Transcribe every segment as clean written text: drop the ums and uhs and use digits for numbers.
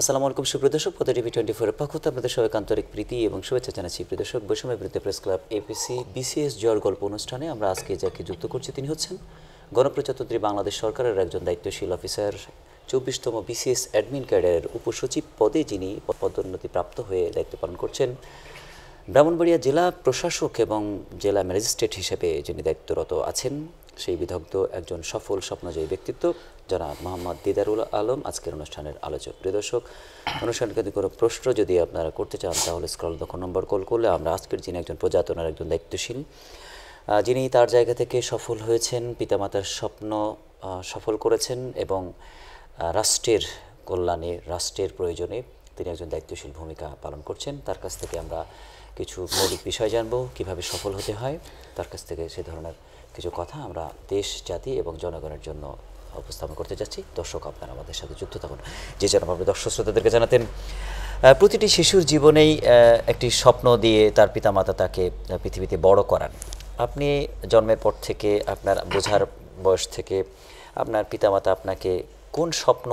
আসসালামু আলাইকুম সুপ্রিয় দর্শক, পথে টিভি 24 এর পক্ষ থেকে আপনাদের সবাইকে আন্তরিক প্রীতি এবং শুভেচ্ছা জানাচ্ছি। প্রিয় দর্শক, বৈষম্য বিরুদ্ধে প্রেস ক্লাব এপিসি বিসিএস জয়ের গল্প অনুষ্ঠানে আমরা আজকে যাকে যুক্ত করছি তিনি হচ্ছেন গণপ্রজাতন্ত্রী বাংলাদেশ সরকারের একজন দায়িত্বশীল অফিসার, 24তম বিসিএস অ্যাডমিন ক্যাডারের উপসচিব পদে যিনি পদোন্নতি প্রাপ্ত হয়ে দায়িত্ব পালন করছেন। ব্রাহ্মণবাড়িয়া জেলা প্রশাসক এবং জেলা ম্যাজিস্ট্রেট হিসেবে যিনি দায়িত্বরত আছেন, সেই বিদগ্ধ একজন সফল স্বপ্নজয়ী ব্যক্তিত্ব জনাব মোহাম্মদ দিদারুল আলম আজকের অনুষ্ঠানের আলোচক। প্রিয় দর্শক, অনুষ্ঠানকে কোনো প্রশ্ন যদি আপনারা করতে চান তাহলে স্ক্রল দক্ষ নম্বর কল করলে আমরা আজকের যিনি একজন প্রজাতনের একজন দায়িত্বশীল, যিনি তার জায়গা থেকে সফল হয়েছেন, পিতামাতার স্বপ্ন সফল করেছেন এবং রাষ্ট্রের কল্যাণে রাষ্ট্রের প্রয়োজনে তিনি একজন দায়িত্বশীল ভূমিকা পালন করছেন। তার কাছ থেকে আমরা কিছু মৌলিক বিষয় জানবো, কিভাবে সফল হতে হয়। তার কাছ থেকে সে ধরনের কিছু কথা আমরা দেশ, জাতি এবং জনগণের জন্য উপস্থাপন করতে যাচ্ছি। দর্শক, আপনারা আমাদের সাথে যুক্ত থাকুন। যে যেন আপনি দর্শক শ্রোতাদেরকে জানাতেন, প্রতিটি শিশুর জীবনেই একটি স্বপ্ন দিয়ে তার পিতামাতা তাকে পৃথিবীতে বড় করান। আপনি জন্মের পর থেকে আপনার বোঝার বয়স থেকে আপনার পিতামাতা আপনাকে কোন স্বপ্ন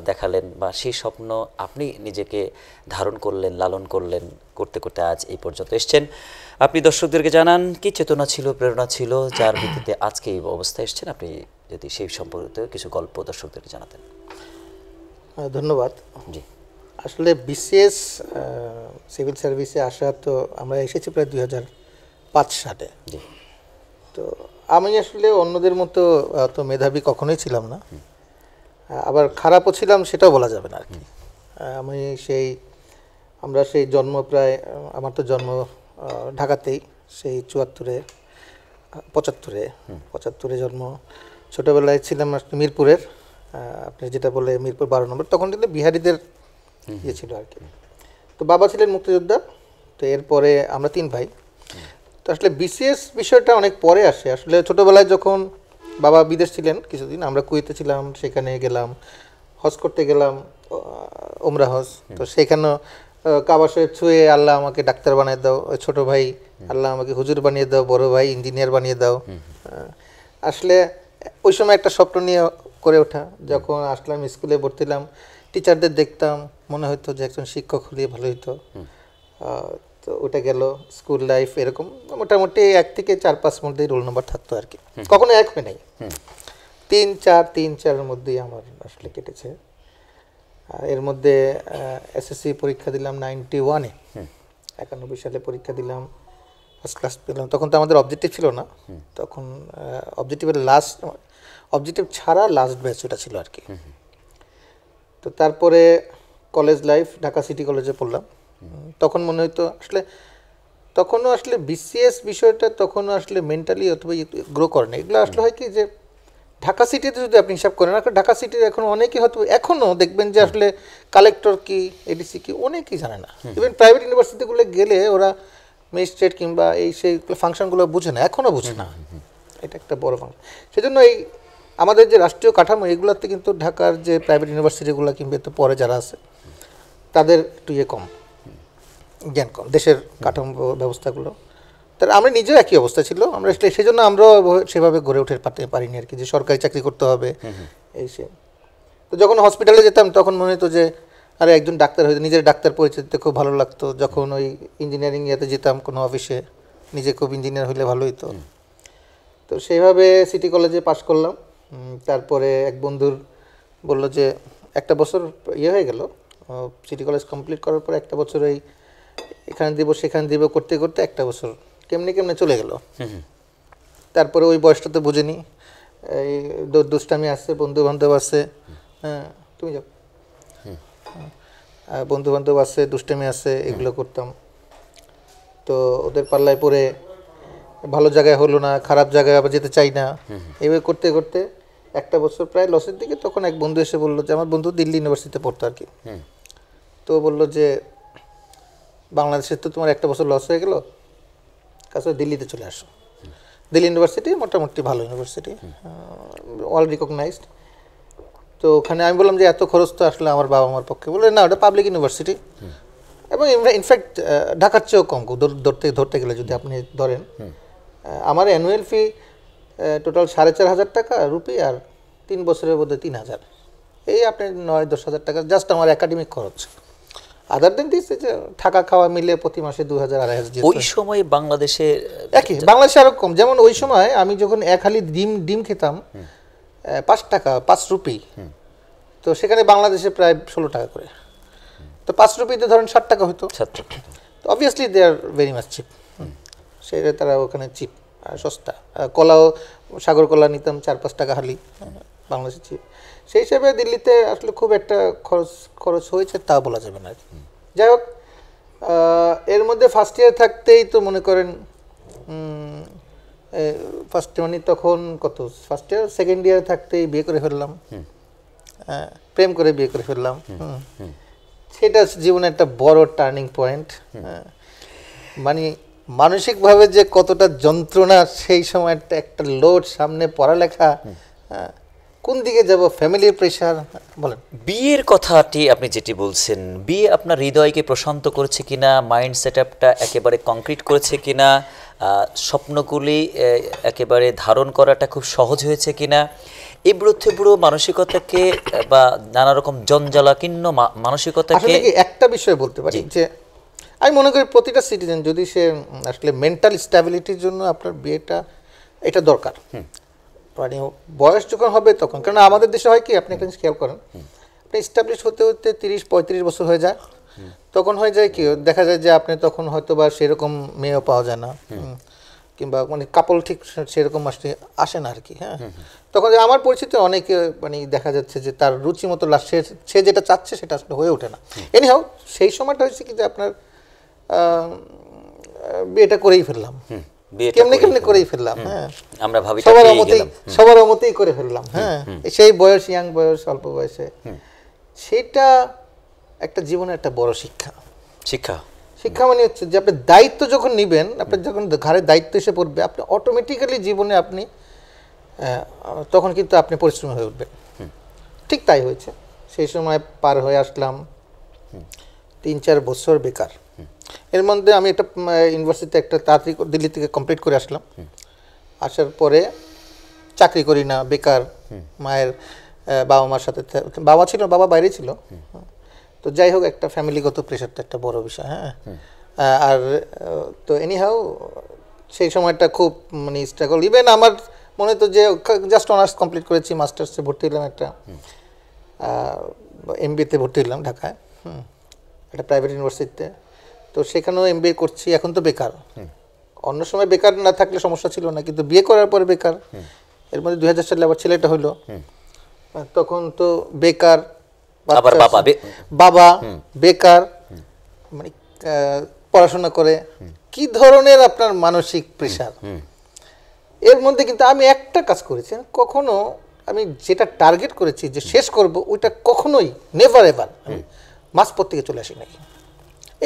দেখালেন বা সেই স্বপ্ন আপনি নিজেকে ধারণ করলেন, লালন করলেন, করতে করতে আজ এই পর্যন্ত এসছেন। আপনি দর্শকদেরকে জানান কি চেতনা ছিল, প্রেরণা ছিল যার ভিত্তিতে আজকে এই অবস্থায় এসছেন। আপনি যদি সেই সম্পর্কে কিছু গল্প দর্শকদেরকে জানাতেন। ধন্যবাদ। জি, আসলে বিসিএস সিভিল সার্ভিসে আসা তো আমরা এসেছি প্রায় 2005 সালে। জি, তো আমি আসলে অন্যদের মতো অত মেধাবী কখনোই ছিলাম না, আবার খারাপও ছিলাম সেটাও বলা যাবে না আর কি। আমি আমরা সেই জন্ম প্রায়, আমার তো জন্ম ঢাকাতেই, সেই 75-এ জন্ম। ছোটোবেলায় ছিলাম মিরপুরের, আপনি যেটা বলে মিরপুর 12 নম্বর, তখন কিন্তু বিহারিদের ইয়ে ছিল আর কি। তো বাবা ছিলেন মুক্তিযোদ্ধা, তো এরপরে আমরা 3 ভাই। তো আসলে বিসিএস বিষয়টা অনেক পরে আসে। আসলে ছোটোবেলায় যখন বাবা বিদেশ ছিলেন কিছুদিন, আমরা কুয়েতে ছিলাম, সেখানে গেলাম, হজ করতে গেলাম, উমরা হজ। তো সেখানেও কাবা শরীফ ছুঁয়ে আল্লাহ আমাকে ডাক্তার বানিয়ে দাও, ছোট ভাই আল্লাহ আমাকে হুজুর বানিয়ে দাও, বড় ভাই ইঞ্জিনিয়ার বানিয়ে দাও। আসলে ওই সময় একটা স্বপ্ন নিয়ে করে ওঠা। যখন আসলাম স্কুলে ভর্তি হলাম, টিচারদের দেখতাম, মনে হতো যে একজন শিক্ষক হলে ভালো হতো। তো ওটা গেল স্কুল লাইফ। এরকম মোটামুটি 1 থেকে 4-5 মধ্যেই রোল নম্বর থাকতো আর কি, কখনো 1 হয় নাই। 3-4 মধ্যেই আমার আসলে কেটেছে। এর মধ্যে এসএসসি পরীক্ষা দিলাম 91-এ, 91 সালে পরীক্ষা দিলাম, ফার্স্ট ক্লাস পেলাম। তখন তো আমাদের অবজেক্টিভ ছিল না, তখন অবজেক্টিভ ছাড়া লাস্ট ব্যাচ ওটা ছিল আর কি। তো তারপরে কলেজ লাইফ, ঢাকা সিটি কলেজে পড়লাম। তখন মনে হতো আসলে, তখনও আসলে বিসিএস বিষয়টা তখনও আসলে মেন্টালি অথবা গ্রো করে না। এগুলো আসলে হয় কি যে ঢাকা সিটিতে যদি আপনি হিসাব করেন, ঢাকা সিটির এখন অনেকেই হয়তো এখনও দেখবেন যে আসলে কালেক্টর কি, এডিসি কি, অনেকেই জানে না। ইভেন প্রাইভেট ইউনিভার্সিটিগুলো গেলে ওরা ম্যাজিস্ট্রেট কিংবা সেই ফাংশনগুলো বুঝে না, এখনও বুঝে না। এটা একটা বড় ফাংশন। সেজন্য আমাদের যে রাষ্ট্রীয় কাঠামো, এগুলোতে কিন্তু ঢাকার যে প্রাইভেট ইউনিভার্সিটিগুলো কিংবা একটু পরে যারা আছে তাদের একটু জ্ঞান কম, দেশের কাঠামো ব্যবস্থাগুলো। তার আমরা নিজেও একই অবস্থা ছিল, আমরা সেই জন্য আমরাও সেভাবে গড়ে উঠে পারিনি আর কি, যে সরকারি চাকরি করতে হবে সে। তো যখন হসপিটালে যেতাম তখন মনে হতো যে আরে একজন ডাক্তার হয়তো, নিজের ডাক্তার পরিচয় দিতে খুব ভালো লাগতো। যখন ওই ইঞ্জিনিয়ারিং ইয়েতে যেতাম কোনো অফিসে, নিজে খুব ইঞ্জিনিয়ার হলে ভালো হতো। তো সেইভাবে সিটি কলেজে পাশ করলাম। তারপরে এক বন্ধুর বললো যে একটা বছর হয়ে গেল, সিটি কলেজ কমপ্লিট করার পর একটা বছর এখানে দিব সেখানে দিব করতে করতে একটা বছর কেমনে চলে গেল। তারপরে ওই বয়সটা তো বুঝিনি, এই দুষ্টামি আছে, বন্ধু বান্ধব আছে, হ্যাঁ তুমি যাও, বন্ধু বান্ধব আছে, দুষ্টামি আছে, এগুলো করতাম। তো ওদের পাল্লায় পরে ভালো জায়গায় হলো না, খারাপ জায়গায় আবার যেতে চাই না, এইভাবে করতে করতে একটা বছর প্রায় লসের দিকে। তখন এক বন্ধু এসে বললো যে, আমার বন্ধু দিল্লি ইউনিভার্সিটিতে পড়তো আর কি। তো বললো যে বাংলাদেশের তো তোমার একটা বছর লস হয়ে গেল, কাছে দিল্লিতে চলে আসো। দিল্লি ইউনিভার্সিটি মোটামুটি ভালো ইউনিভার্সিটি, অল রিকগনাইজড। তো ওখানে আমি বললাম যে এত খরচ তো আসলে আমার বাবা মার পক্ষে। বলে না, ওটা পাবলিক ইউনিভার্সিটি, এবং ইনফ্যাক্ট ঢাকার চেয়েও কম ধরতে গেলে যদি আপনি ধরেন। আমার অ্যানুয়াল ফি টোটাল 4,500 টাকা রুপি, আর 3 বছরের মধ্যে 3,000, এই আপনি 9-10 হাজার টাকা জাস্ট আমার একাডেমিক খরচ। আদার দেন দিস যে থাকা খাওয়া মিলে প্রতি মাসে 2,000-2,500। ওই সময় বাংলাদেশে একই, বাংলাদেশে আরো কম। যেমন ওই সময় আমি যখন এক হালি ডিম খেতাম 5 টাকা, 5 রুপি, তো সেখানে বাংলাদেশে প্রায় 16 টাকা করে। তো 5 রুপিতে ধরেন 60 টাকা হতো। তো obviously they are very much cheap. সেটা তারা ওখানে চিপ, সস্তা। কলাও, সাগর কলা নিতাম 4-5 টাকা হালি, বাংলাদেশে চিপ। সেই হিসাবে দিল্লিতে আসলে খুব একটা খরচ হয়েছে তা বলা যাবে না। যাই হোক, এর মধ্যে ফার্স্ট ইয়ার থাকতেই তো মনে করেন ফার্স্ট মানে তখন কত, ফার্স্ট ইয়ার সেকেন্ড ইয়ার থাকতেই বিয়ে করে ফেললাম, প্রেম করে বিয়ে করে ফেললাম। সেটা জীবনে একটা বড় টার্নিং পয়েন্ট। মানে মানসিকভাবে যে কতটা যন্ত্রণা সেই সময়, একটা লোড, সামনে পড়ালেখা, কোন দিকে যাব, ফ্যামিলির প্রেশার। বলেন, বিয়ের কথাটি আপনি যেটি বলছেন, বিয়ে আপনার হৃদয়কে প্রশান্ত করেছে কিনা, মাইন্ড সেটআপটা একেবারে কংক্রিট করেছে কিনা, স্বপ্নগুলি একেবারে ধারণ করাটা খুব সহজ হয়েছে কিনা, এই বুড়ো মানসিকতাকে বা নানা রকম জঞ্জালাকীর্ণ মানসিকতাকে একটা বিষয় বলতে পারি যে আমি মনে করি প্রতিটা সিটিজেন যদি সে আসলে মেন্টাল স্ট্যাবিলিটির জন্য আপনার বিয়েটা এটা দরকার। মানে বয়স যখন হবে তখন, কারণ আমাদের দেশে হয় কি, আপনি একটা জিনিস খেয়াল করেন, আপনি স্ট্যাবলিশ হতে হতে 30-35 বছর হয়ে যায়, তখন হয়ে যায় কি, দেখা যায় যে আপনি তখন হয়তো বা সেরকম মেয়েও পাওয়া যায় না, কিংবা মানে কাপল ঠিক সেরকম আসে না আর কি। হ্যাঁ, তখন আমার পরিচিত অনেকে মানে দেখা যাচ্ছে যে তার রুচি মতো সে যেটা চাচ্ছে সেটা আসলে হয়ে ওঠে না। এনিহাও সেই সময়টা হয়েছে কি যে আপনার বিয়েটা করেই ফেললাম, কেমনে করেই ফেললাম। হ্যাঁ, আমরা ভাবি সবার মতেই করে ফেললাম। হ্যাঁ, সেই বয়স, ইয়াং বয়স, অল্প বয়সে, সেটা একটা জীবনের একটা বড় শিক্ষা মানে হচ্ছে যে আপনি দায়িত্ব যখন নিবেন, আপনার যখন ঘাড়ে দায়িত্ব এসে পড়বে, আপনি অটোমেটিক্যালি জীবনে আপনি তখন কিন্তু আপনি পরিশ্রমী হয়ে উঠবেন। ঠিক তাই হয়েছে। সেই সময় পার হয়ে আসলাম 3-4 বছর বেকার। এর মধ্যে আমি একটা ইউনিভার্সিটিতে একটা তাড়াতাড়ি দিল্লি থেকে কমপ্লিট করে আসলাম। আসার পরে চাকরি করি না, বেকার। মায়ের বাবা মার সাথে, বাবা ছিল, বাবা বাইরে ছিল। তো যাই হোক, একটা ফ্যামিলিগত প্রেশারটা একটা বড় বিষয়। হ্যাঁ, আর তো এনিহাউ সেই সময়টা খুব মানে স্ট্রাগল। ইভেন আমার মনে হতো যে জাস্ট অনার্স কমপ্লিট করেছি, মাস্টার্সে ভর্তি হলাম, একটা MBA-তে ভর্তি হলাম ঢাকায়, একটা প্রাইভেট ইউনিভার্সিটিতে। তো সেখানেও MBA করছি, এখন তো বেকার। অন্য সময় বেকার না থাকলে সমস্যা ছিল না, কিন্তু বিয়ে করার পরে বেকার। এর মধ্যে 2000 সালে আবার ছেলেটা হলো, তখন তো বেকার, বাবা বেকার, মানে পড়াশোনা করে কি ধরনের আপনার মানসিক প্রেশার। এর মধ্যে কিন্তু আমি একটা কাজ করেছি, কখনো আমি যেটা টার্গেট করেছি যে শেষ করব, ওইটা কখনোই নেভার এভার মাঝপথ থেকে চলে আসি নাকি।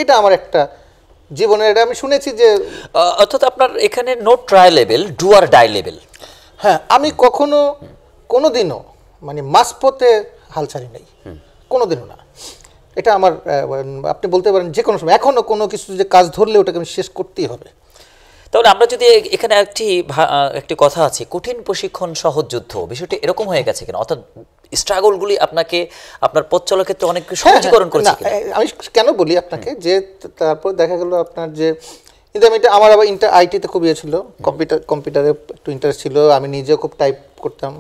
এটা আমার একটা জীবনের, এটা আমি শুনেছি যে, অর্থাৎ আপনার এখানে no try level, do or die level. হ্যাঁ, আমি কখনো কোনোদিনও মানে মাঝপথে হাল ছাড়ি নাই, কোনোদিনও না। এটা আমার, আপনি বলতে পারেন যে কোনো সময়, এখনো কোনো কিছু যে কাজ ধরলে ওটাকে আমি শেষ করতেই হবে। তাহলে আমরা যদি এখানে একটি কথা আছে, কঠিন প্রশিক্ষণ সহজ যুদ্ধ, বিষয়টি এরকম হয়ে গেছে কেন? অর্থাৎ স্ট্রাগলগুলি আপনাকে আপনার পথ চলার ক্ষেত্রে অনেক সহজীকরণ করেছে। আমি কেন বলি আপনাকে, যে তারপর দেখা গেল আপনার যে আমার আবার আইটিতে খুব ইয়ে ছিল, কম্পিউটারে একটু ইন্টারেস্ট ছিল, আমি নিজেও খুব টাইপ করতাম,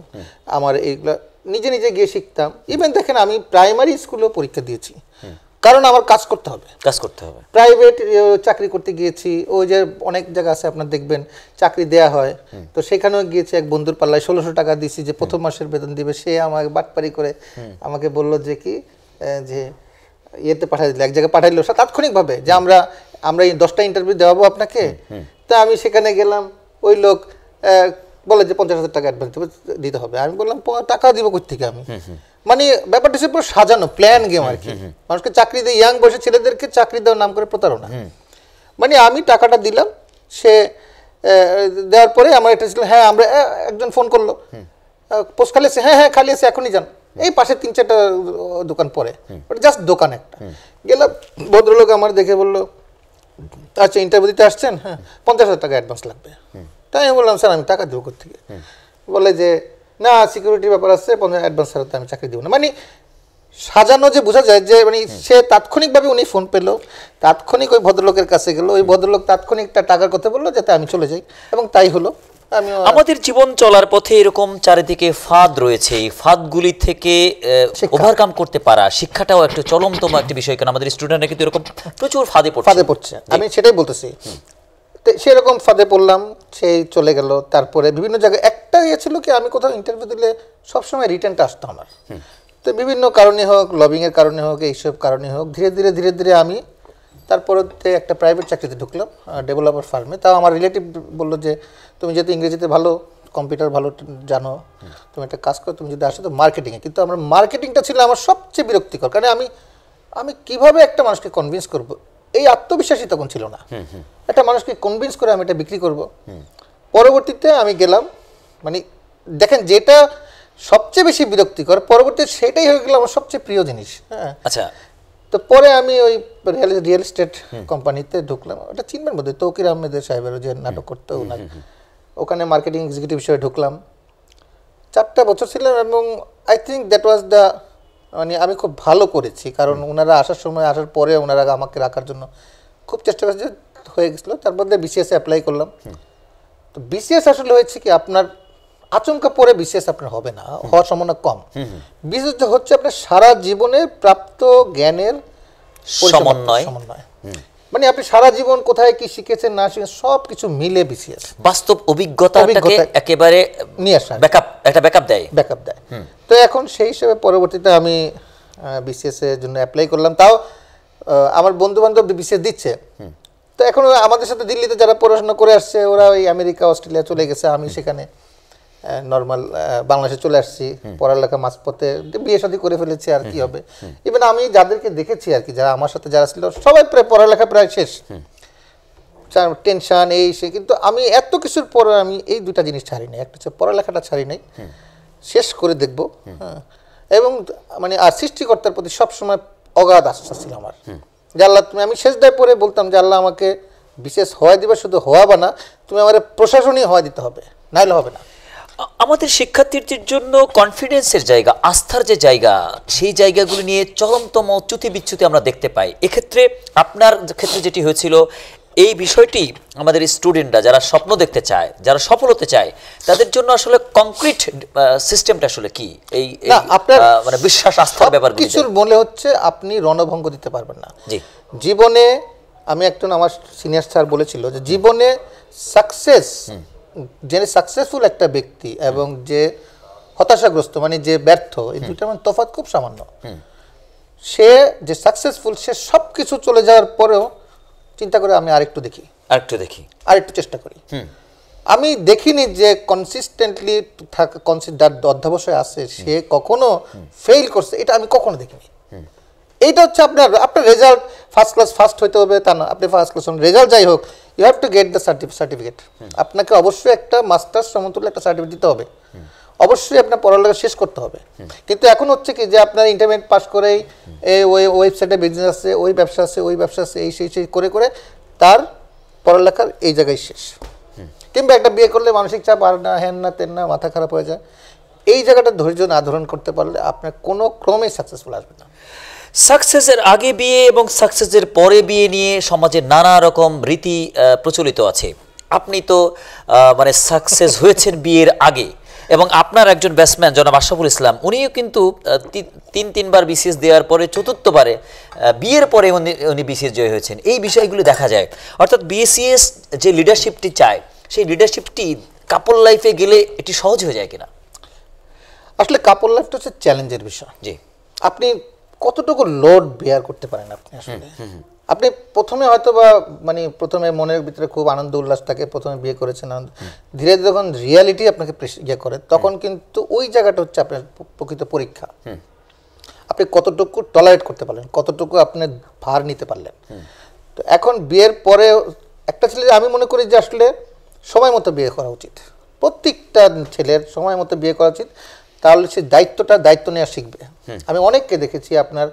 আমার এইগুলো নিজে গিয়ে শিখতাম। ইভেন দেখেন আমি প্রাইমারি স্কুলেও পরীক্ষা দিয়েছি, কারণ আমার কাজ করতে হবে। প্রাইভেট চাকরি করতে গিয়েছি, ওই যে অনেক জায়গা আছে আপনার দেখবেন চাকরি দেয়া হয়, তো সেখানেও গিয়েছি। এক বন্ধুর পাল্লায় 1600 টাকা দিয়েছি যে প্রথম মাসের বেতন দিবে, সে আমাকে বাটপারি করে আমাকে বলল যে কি, যে ইয়েতে পাঠাই দিল, এক জায়গায় পাঠাইলো তাৎক্ষণিকভাবে, যে আমরা এই 10টা ইন্টারভিউ দেওয়াবো আপনাকে। তা আমি সেখানে গেলাম, ওই লোক বলে যে 50,000 টাকা অ্যাডভান্স দিতে হবে। আমি বললাম টাকা দিব কই থেকে আমি, মানে ব্যাপারটা হচ্ছে পুরো সাজানো প্ল্যান গেম আর কি। মানুষকে চাকরি দিয়ে, ইয়াং বয়সে ছেলেদেরকে চাকরি দেওয়ার নাম করে প্রতারণা। মানে আমি টাকাটা দিলাম, সে দেওয়ার পরে আমার এটা ছিল, হ্যাঁ আমরা একজন ফোন করলো, পোস্ট খালি আছে, হ্যাঁ খালি আছে, এখনই যান, এই পাশে 3-4টা দোকান পরে, ওটা জাস্ট দোকান একটা। গেলাম, ভদ্রলোক আমার দেখে বললো, আচ্ছা ইন্টারভিউ দিতে আসছেন, হ্যাঁ 50,000 টাকা অ্যাডভান্স লাগবে। তাই আমি বললাম, স্যার আমি টাকা দেবো কোথা থেকে? বলে যে না সিকিউরিটি ব্যাপার আছে, অ্যাডভান্স ছাড়া তো আমি চাকরি দিব না। মানে সাজানো যে বোঝা যায় যে মানে সে তাৎক্ষণিকভাবে উনি ফোন পেলো, তাৎক্ষণিক ওই ভদ্রলোকের কাছে গেল, ওই ভদ্রলোক তাৎক্ষণিক একটা টাকার কথা বললো যাতে আমি চলে যাই, এবং তাই হলো। আমি আমাদের জীবন চলার পথে এরকম চারিদিকে ফাঁদ রয়েছে, এই ফাঁদগুলি থেকে ওভারকাম করতে পারা শিক্ষাটাও একটা চরমতম একটা বিষয়, কারণ আমাদের স্টুডেন্টরা কিন্তু এরকম প্রচুর ফাঁদে পড়ছে। আমি সেটাই বলতেছি। সেরকম ফাঁদে পড়লাম, সেই চলে গেল। তারপরে বিভিন্ন জায়গায় একটা ইয়ে ছিল কি, আমি কোথাও ইন্টারভিউ দিলে সবসময় রিটার্নটা আসতো আমার। তো বিভিন্ন কারণে হোক, লবিংয়ের কারণে হোক, এইসব কারণে হোক, ধীরে ধীরে আমি তারপরে একটা প্রাইভেট চাকরিতে ঢুকলাম ডেভেলপার ফার্মে। তাও আমার রিলেটিভ বললো যে তুমি যেহেতু ইংরেজিতে ভালো, কম্পিউটার ভালো জানো, তুমি একটা কাজ করো, তুমি যদি আসো তো মার্কেটিংয়ে। কিন্তু আমার মার্কেটিংটা ছিল আমার সবচেয়ে বিরক্তিকর, কারণ আমি কিভাবে একটা মানুষকে কনভিন্স করব, এই আত্মবিশ্বাসী তখন ছিল না। একটা মানুষকে কনভিন্স করে আমি এটা বিক্রি করব। পরবর্তীতে আমি গেলাম, মানে দেখেন যেটা সবচেয়ে বেশি বিরক্তিকর, পরবর্তীতে সেটাই হয়ে গেল আমার সবচেয়ে প্রিয় জিনিস। হ্যাঁ, আচ্ছা। তো পরে আমি ওই রিয়েল এস্টেট কোম্পানিতে ঢুকলাম। ওটা চিনবেন বোধহয়, তৌকির আহমেদের সাহেবের যে নাটক করতো ওনার, ওখানে মার্কেটিং এক্সিকিউটিভ হিসেবে ঢুকলাম। 4টা বছর ছিলাম, এবং I think that was the, মানে আমি খুব ভালো করেছি, কারণ ওনারা আসার পরে ওনারা আমাকে রাখার জন্য খুব চেষ্টা করেছে, হয়ে গেছিলো। তারপর বিসিএস অ্যাপ্লাই করলাম। তো বিসিএস আসলে হয়েছে কি, আপনার আচমকা পরে বিসিএস আপনার হবে না, হওয়ার সম্ভাবনা কম। বিসিএস হচ্ছে আপনার সারা জীবনের প্রাপ্ত জ্ঞানের সমন্বয়। মানে আপনি সারা জীবন কোথায় কি শিখেছেন না শিখেছেন সব কিছু মিলে বিসিএস বাস্তব অভিজ্ঞতাটাকে একেবারে নিয়ে আসা, ব্যাকআপ দেয়। তো এখন সেই হিসেবে পরবর্তীতে আমি বিসিএস এর জন্য অ্যাপ্লাই করলাম। তাও আমার বন্ধু বান্ধব বিসিএস দিচ্ছে, তো এখন আমাদের সাথে দিল্লিতে যারা পড়াশোনা করে আসছে, ওরা ওই আমেরিকা অস্ট্রেলিয়া চলে গেছে, আমি সেখানে নর্মাল বাংলাদেশে চলে আসছি। পড়ালেখা মাঝপথে বিয়ে শাদী করে ফেলেছি, আর কি হবে। ইভেন আমি যাদেরকে দেখেছি আর কি, যারা আমার সাথে যারা ছিল, সবাই প্রায় পড়ালেখা প্রায় শেষ, টেনশন এই সে। কিন্তু আমি এত কিছুর পরে আমি এই দুটা জিনিস ছাড়ি নাই, একটা হচ্ছে পড়ালেখাটা ছাড়ি নাই, শেষ করে দেখবো। হ্যাঁ, এবং মানে আর সৃষ্টিকর্তার প্রতি সবসময় অগাধ আস্থা ছিল আমার, যে আল্লাহ তুমি, আমি শেষ দায় পরে বলতাম যে আল্লাহ আমাকে বিশেষ হওয়া দিবা, শুধু হওয়াবা না, তুমি আমার প্রশাসনই হওয়া দিতে হবে, নাহলে হবে না। আমাদের শিক্ষার্থীদের জন্য কনফিডেন্সের জায়গা, আস্থার যে জায়গা, সেই জায়গাগুলো নিয়ে চরমতম চ্যুতি বিচ্যুতি আমরা দেখতে পাই। এক্ষেত্রে আপনার ক্ষেত্রে যেটি হয়েছিল, এই বিষয়টি আমাদের স্টুডেন্টরা যারা স্বপ্ন দেখতে চায়, যারা সফল হতে চায়, তাদের জন্য আসলে কংক্রিট সিস্টেমটা আসলে কি, এই আপনার মানে বিশ্বাস আস্থার ব্যাপার কিছুর মনে হচ্ছে আপনি রণভঙ্গ দিতে পারবেন না জীবনে। আমি একজন আমার সিনিয়র স্যার বলেছিল যে জীবনে সাকসেস, যে সাকসেসফুল একটা ব্যক্তি এবং যে হতাশাগ্রস্ত, মানে যে ব্যর্থ, এই দুইটার মধ্যে তফাৎ খুব সামান্য। সে যে সাকসেসফুল, সে সব কিছু চলে যাওয়ার পরেও চিন্তা করে আমি আরেকটু দেখি, আরেকটু চেষ্টা করি। আমি দেখিনি যে কনসিস্টেন্টলি অধ্যাবসায় আছে সে কখনো ফেইল করছে, এটা আমি কখনো দেখিনি। এইটা হচ্ছে আপনার রেজাল্ট ফার্স্ট ক্লাস ফার্স্ট হইতে হবে তা না, আপনি ফার্স্ট ক্লাস রেজাল্ট যাই হোক, you have to get the certificate. আপনাকে অবশ্যই একটা মাস্টার্স সমতুল্য একটা সার্টিফিকেট দিতে হবে, অবশ্যই আপনার পড়ালেখা শেষ করতে হবে। কিন্তু এখন হচ্ছে কি যে আপনার ইন্টারমিডিয়েট পাস করেই ওই ওয়েবসাইটে বিজনেস আছে, ওই ব্যবসা আছে, ওই ব্যবসা আছে, এই সেই করে করে তার পড়ালেখার এই জায়গায় শেষ। কিংবা একটা বিয়ে করলে মানসিক চাপ, আর না হ্যান না তেন না, মাথা খারাপ হয়ে যায়। এই জায়গাটা ধৈর্য না ধারণ করতে পারলে আপনার কোনো ক্রমেই সাকসেসফুল আসবে না। সাকসেসের আগে বিয়ে এবং সাকসেসের পরে বিয়ে নিয়ে সমাজে নানা রকম রীতি প্রচলিত আছে। আপনি তো মানে সাকসেস হয়েছেন বিয়ের আগে, এবং আপনার একজন ব্যাটসম্যান জনাব আশরাফুল ইসলাম, উনিও কিন্তু তিনবার বিসিএস দেওয়ার পরে চতুর্থবারে বিয়ের পরে উনি বিসিএস জয় হয়েছেন। এই বিষয়গুলো দেখা যায়, অর্থাৎ বিসিএস যে লিডারশিপটি চায়, সেই লিডারশিপটি কাপল লাইফে গেলে এটি সহজ হয়ে যায় কিনা? আসলে কাপল লাইফটা হচ্ছে চ্যালেঞ্জের বিষয়। জি, আপনি কতটুকু লোড বেয়ার করতে পারেন আপনি আসলে। আপনি প্রথমে হয়তো বা মানে প্রথমে মনের ভিতরে খুব আনন্দ উল্লাস থাকে, প্রথমে বিয়ে করেছেন, ধীরে ধীরে যখন রিয়ালিটি আপনাকে ইয়ে করে, তখন কিন্তু ওই জায়গাটা হচ্ছে আপনার প্রকৃত পরীক্ষা। আপনি কতটুকু টলারেট করতে পারলেন, কতটুকু আপনি ভার নিতে পারলেন। তো এখন বিয়ের পরে একটা ছেলে, আমি মনে করি যে আসলে সময় মতো বিয়ে করা উচিত, প্রত্যেকটা ছেলের সময় মতো বিয়ে করা উচিত, তাহলে সে দায়িত্ব নেওয়া শিখবে। আমি অনেককে দেখেছি আপনার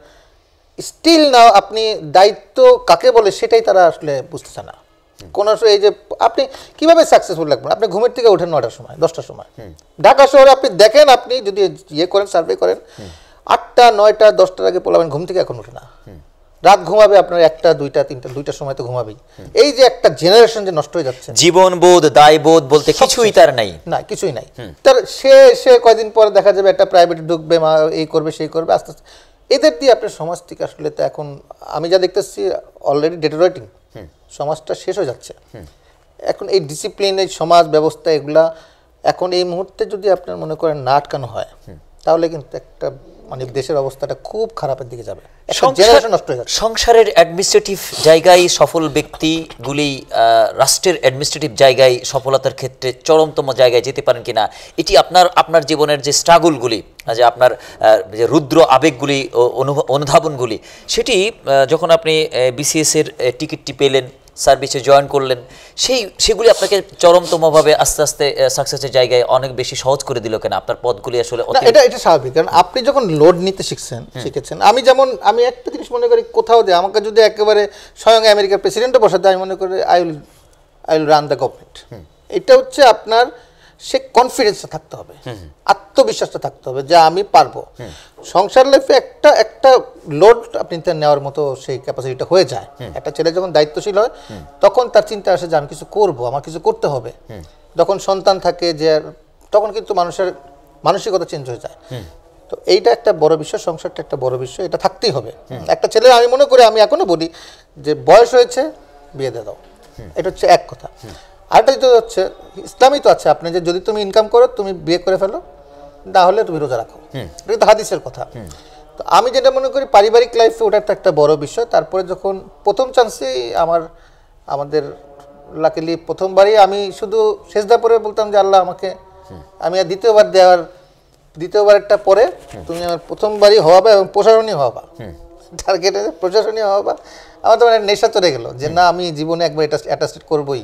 স্টিল নাও আপনি দায়িত্ব কাকে বলে সেটাই তারা আসলে বুঝতেছে না। কোন এই যে আপনি কিভাবে সাকসেসফুল লাগবেন, আপনি ঘুমের থেকে ওঠেন 9টার সময় 10টার সময়, ঢাকা শহরে আপনি দেখেন, আপনি যদি ইয়ে করেন সার্ভে করেন 8টা 9টা 10টার আগে পোলাবেন ঘুম থেকে এখন ওঠে না, রাত ঘুমাবে আপনার 1টা 2টা 3টা 2টার সময় তো ঘুমাবেই। এই যে একটা জেনারেশন যে নষ্ট হয়ে যাচ্ছে, জীবনবোধ দায়বোধ বলতে কিছুই তার নাই, না কিছুই নাই তার। সে কয়দিন পরে দেখা যাবে একটা প্রাইভেট ঢুকবে, এই করবে সেই করবে, আস্তে আস্তে এদের দিয়ে আপনার সমাজ থেকে আসলে তো এখন আমি যা দেখতেছি অলরেডি ডেটোরেটিং, সমাজটা শেষ হয়ে যাচ্ছে। এখন এই ডিসিপ্লিন, এই সমাজ ব্যবস্থা এগুলা এখন এই মুহূর্তে যদি আপনার মনে করেন না আটকানো হয়, তাহলে কিন্তু একটা মানে দেশের অবস্থাটা খুব খারাপের দিকে যাবে, জেনারেশন নষ্ট হয়ে যাচ্ছে। সংসারের অ্যাডমিনিস্ট্রেটিভ জায়গায় সফল ব্যক্তিগুলি রাষ্ট্রের অ্যাডমিনিস্ট্রেটিভ জায়গায় সফলতার ক্ষেত্রে চরমতম জায়গায় যেতে পারেন কিনা, এটি আপনার জীবনের যে স্ট্রাগলগুলি, যে আপনার যে রুদ্র আবেগগুলি, অনুধাবনগুলি, সেটি যখন আপনি বিসিএস এর টিকিটটি পেলেন, সার্ভিসে জয়েন করলেন, সেগুলি আপনাকে চরমতমভাবে আস্তে আস্তে সাকসেসের জায়গায় অনেক বেশি সহজ করে দিল কেন? আপনার পথগুলি আসলে এটা স্বাভাবিক, কারণ আপনি যখন লোড নিতে শিখেছেন। আমি একটা জিনিস মনে করি, কোথাও দিয়ে আমাকে যদি একেবারে স্বয়ং আমেরিকার প্রেসিডেন্টও বসাতে, আমি মনে করি I will run the government. এটা হচ্ছে আপনার সে কনফিডেন্সটা থাকতে হবে, আত্মবিশ্বাসটা থাকতে হবে যে আমি পারবো। সংসার লাইফে একটা লোড আপনি নেওয়ার মতো সেই ক্যাপাসিটিটা হয়ে যায়। একটা ছেলে যখন দায়িত্বশীল হয় তখন তার চিন্তা আসে যে আমি কিছু করব, আমার কিছু করতে হবে। যখন সন্তান থাকে যে, তখন কিন্তু মানুষের মানসিকতা চেঞ্জ হয়ে যায়। তো এইটা একটা বড় বিষয়, সংসারটা একটা বড় বিষয়, এটা থাকতেই হবে। একটা ছেলে আমি মনে করি, আমি এখনো বলি যে বয়স হয়েছে বিয়ে দিয়ে দাও, এটা হচ্ছে এক কথা। আরেকটা যেটা হচ্ছে ইসলামই তো আছে, আপনি যে যদি তুমি ইনকাম করো তুমি বিয়ে করে ফেলো, না হলে তুমি রোজা রাখো, এটা কিন্তু হাদিসের কথা। তো আমি যেটা মনে করি পারিবারিক লাইফে ওটা একটা বড় বিষয়। তারপরে যখন প্রথম চান্সেই আমাদের লাকিলি প্রথমবারই আমি শুধু সেজদা পরে বলতাম যে আল্লাহ আমাকে, আমি আর দ্বিতীয়বারেরটা পরে তুমি আমার প্রথমবারই হওয়াবা এবং প্রশাসনই হওয়াবা, টার্গেটে প্রশাসনই হওয়াবা। আমার তো মানে নেশা চলে গেল যে না, আমি জীবনে একবার এটা অ্যাটাস্টেড করবোই।